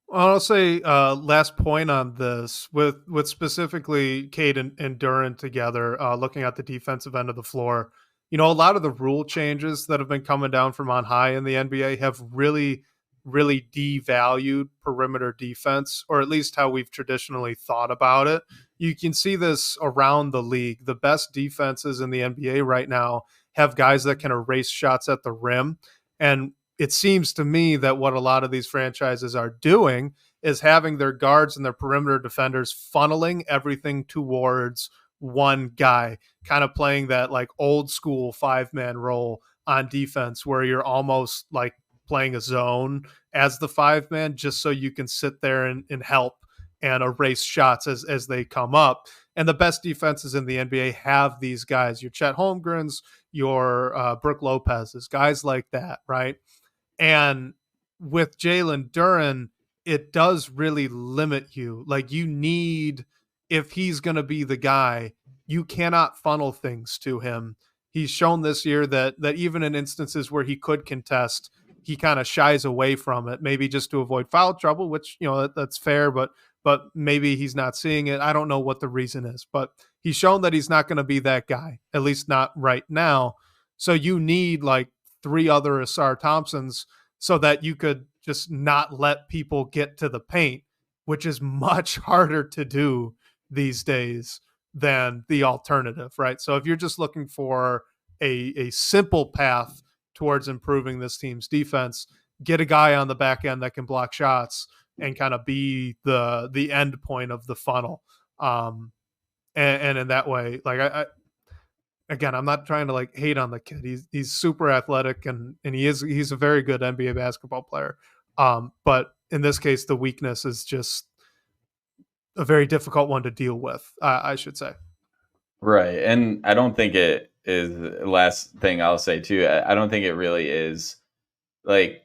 Speaker 1: Well, I'll say last point on this with specifically Cade and Duren together, looking at the defensive end of the floor. A lot of the rule changes that have been coming down from on high in the NBA have really, really devalued perimeter defense, or at least how we've traditionally thought about it. You can see this around the league. The best defenses in the NBA right now have guys that can erase shots at the rim. And it seems to me that what a lot of these franchises are doing is having their guards and their perimeter defenders funneling everything towards one guy, kind of playing that like old school 5-man role on defense where you're almost like playing a zone as the 5-man just so you can sit there and help and erase shots as they come up. And the best defenses in the NBA have these guys, your Chet Holmgrens, your Brook Lopez's, guys like that, right? And with Jalen Duren, it does really limit you. Like you need, if he's going to be the guy, you cannot funnel things to him. He's shown this year that even in instances where he could contest, he kind of shies away from it, maybe just to avoid foul trouble, which, that's fair, but but maybe he's not seeing it. I don't know what the reason is, but he's shown that he's not going to be that guy, at least not right now. So you need like 3 other Asar Thompsons so that you could just not let people get to the paint, which is much harder to do these days than the alternative, right? So if you're just looking for a simple path towards improving this team's defense, get a guy on the back end that can block shots and kind of be the end point of the funnel. And in that way, like again, I'm not trying to like hate on the kid. He's super athletic and he's a very good NBA basketball player. But in this case, the weakness is just a very difficult one to deal with, I should say.
Speaker 2: Right. And I don't think it is, last thing I'll say too, I don't think it really is like,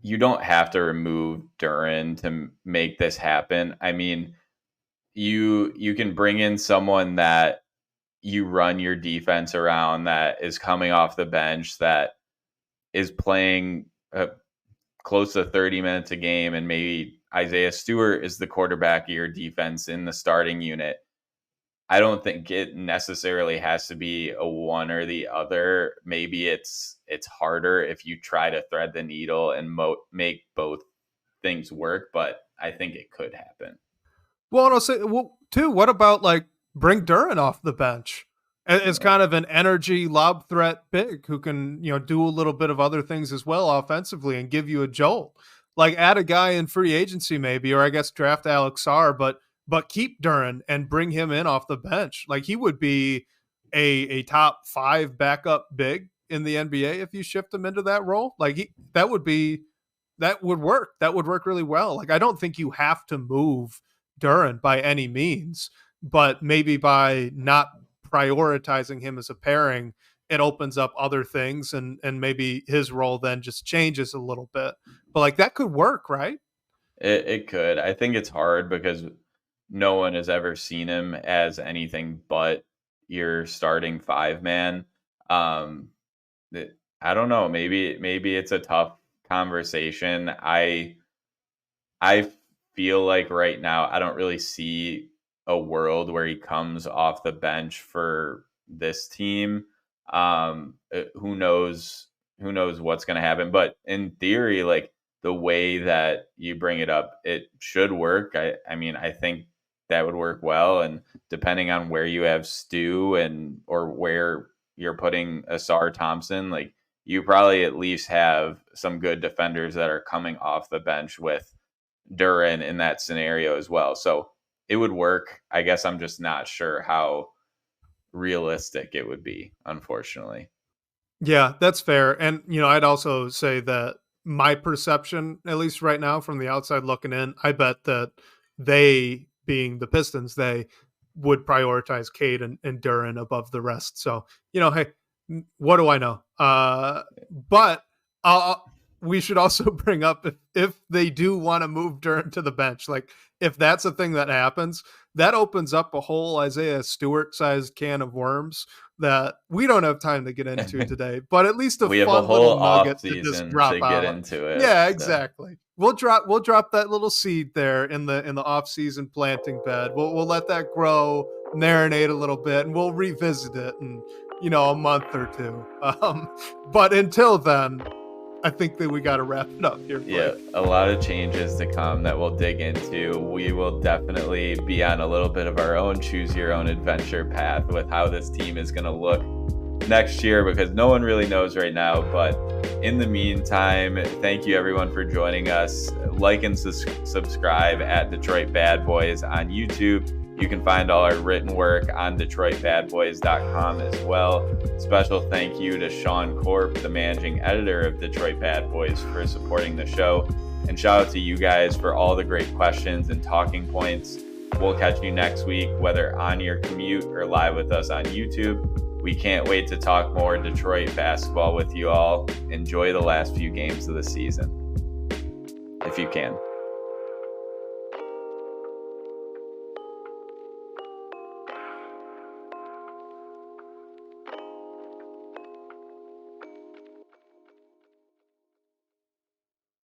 Speaker 2: you don't have to remove Duren to make this happen. I mean, you can bring in someone that you run your defense around, that is coming off the bench, that is playing close to 30 minutes a game, and maybe Isaiah Stewart is the quarterback of your defense in the starting unit. I don't think it necessarily has to be a one or the other. Maybe it's harder if you try to thread the needle and make both things work, but I think it could happen.
Speaker 1: Well, and I'll say, too, what about like bring Duren off the bench as kind of an energy lob threat big who can, do a little bit of other things as well offensively and give you a jolt. Like add a guy in free agency maybe, or I guess draft Alex Sarr, but keep Duren and bring him in off the bench. Like he would be a top 5 backup big in the NBA if you shift him into that role. Like that would work. That would work really well. Like I don't think you have to move Duren by any means, but maybe by not prioritizing him as a pairing, it opens up other things and maybe his role then just changes a little bit. But like that could work, right?
Speaker 2: It could. I think it's hard because no one has ever seen him as anything but your starting 5-man. I don't know. Maybe it's a tough conversation. I feel like right now I don't really see a world where he comes off the bench for this team. Who knows what's going to happen, but in theory, like the way that you bring it up, it should work. I mean, I think that would work well. And depending on where you have Stu or where you're putting Asar Thompson, like you probably at least have some good defenders that are coming off the bench with Duren in that scenario as well. So it would work. I guess I'm just not sure how realistic it would be, unfortunately.
Speaker 1: Yeah, that's fair. And, I'd also say that my perception, at least right now from the outside looking in, I bet that they, being the Pistons, they would prioritize Cade and Duren above the rest. So, hey, what do I know? But we should also bring up if they do want to move Duren to the bench, like if that's a thing that happens, that opens up a whole Isaiah Stewart-sized can of worms that we don't have time to get into today. But at least
Speaker 2: we
Speaker 1: fun
Speaker 2: have a whole
Speaker 1: little nugget to
Speaker 2: just
Speaker 1: drop
Speaker 2: to
Speaker 1: out.
Speaker 2: Get into it.
Speaker 1: Yeah, exactly. So. We'll drop that little seed there in the off-season planting bed. We'll let that grow, marinate a little bit, and we'll revisit it in a month or two. But until then, I think that we got to wrap it up here. Blake.
Speaker 2: Yeah, a lot of changes to come that we'll dig into. We will definitely be on a little bit of our own choose your own adventure path with how this team is going to look next year, because no one really knows right now. But in the meantime, thank you everyone for joining us. Like and subscribe at Detroit Bad Boys on YouTube. You can find all our written work on DetroitBadBoys.com as well. Special thank you to Sean Corp, the managing editor of Detroit Bad Boys, for supporting the show. And shout out to you guys for all the great questions and talking points. We'll catch you next week, whether on your commute or live with us on YouTube. We can't wait to talk more Detroit basketball with you all. Enjoy the last few games of the season, if you can.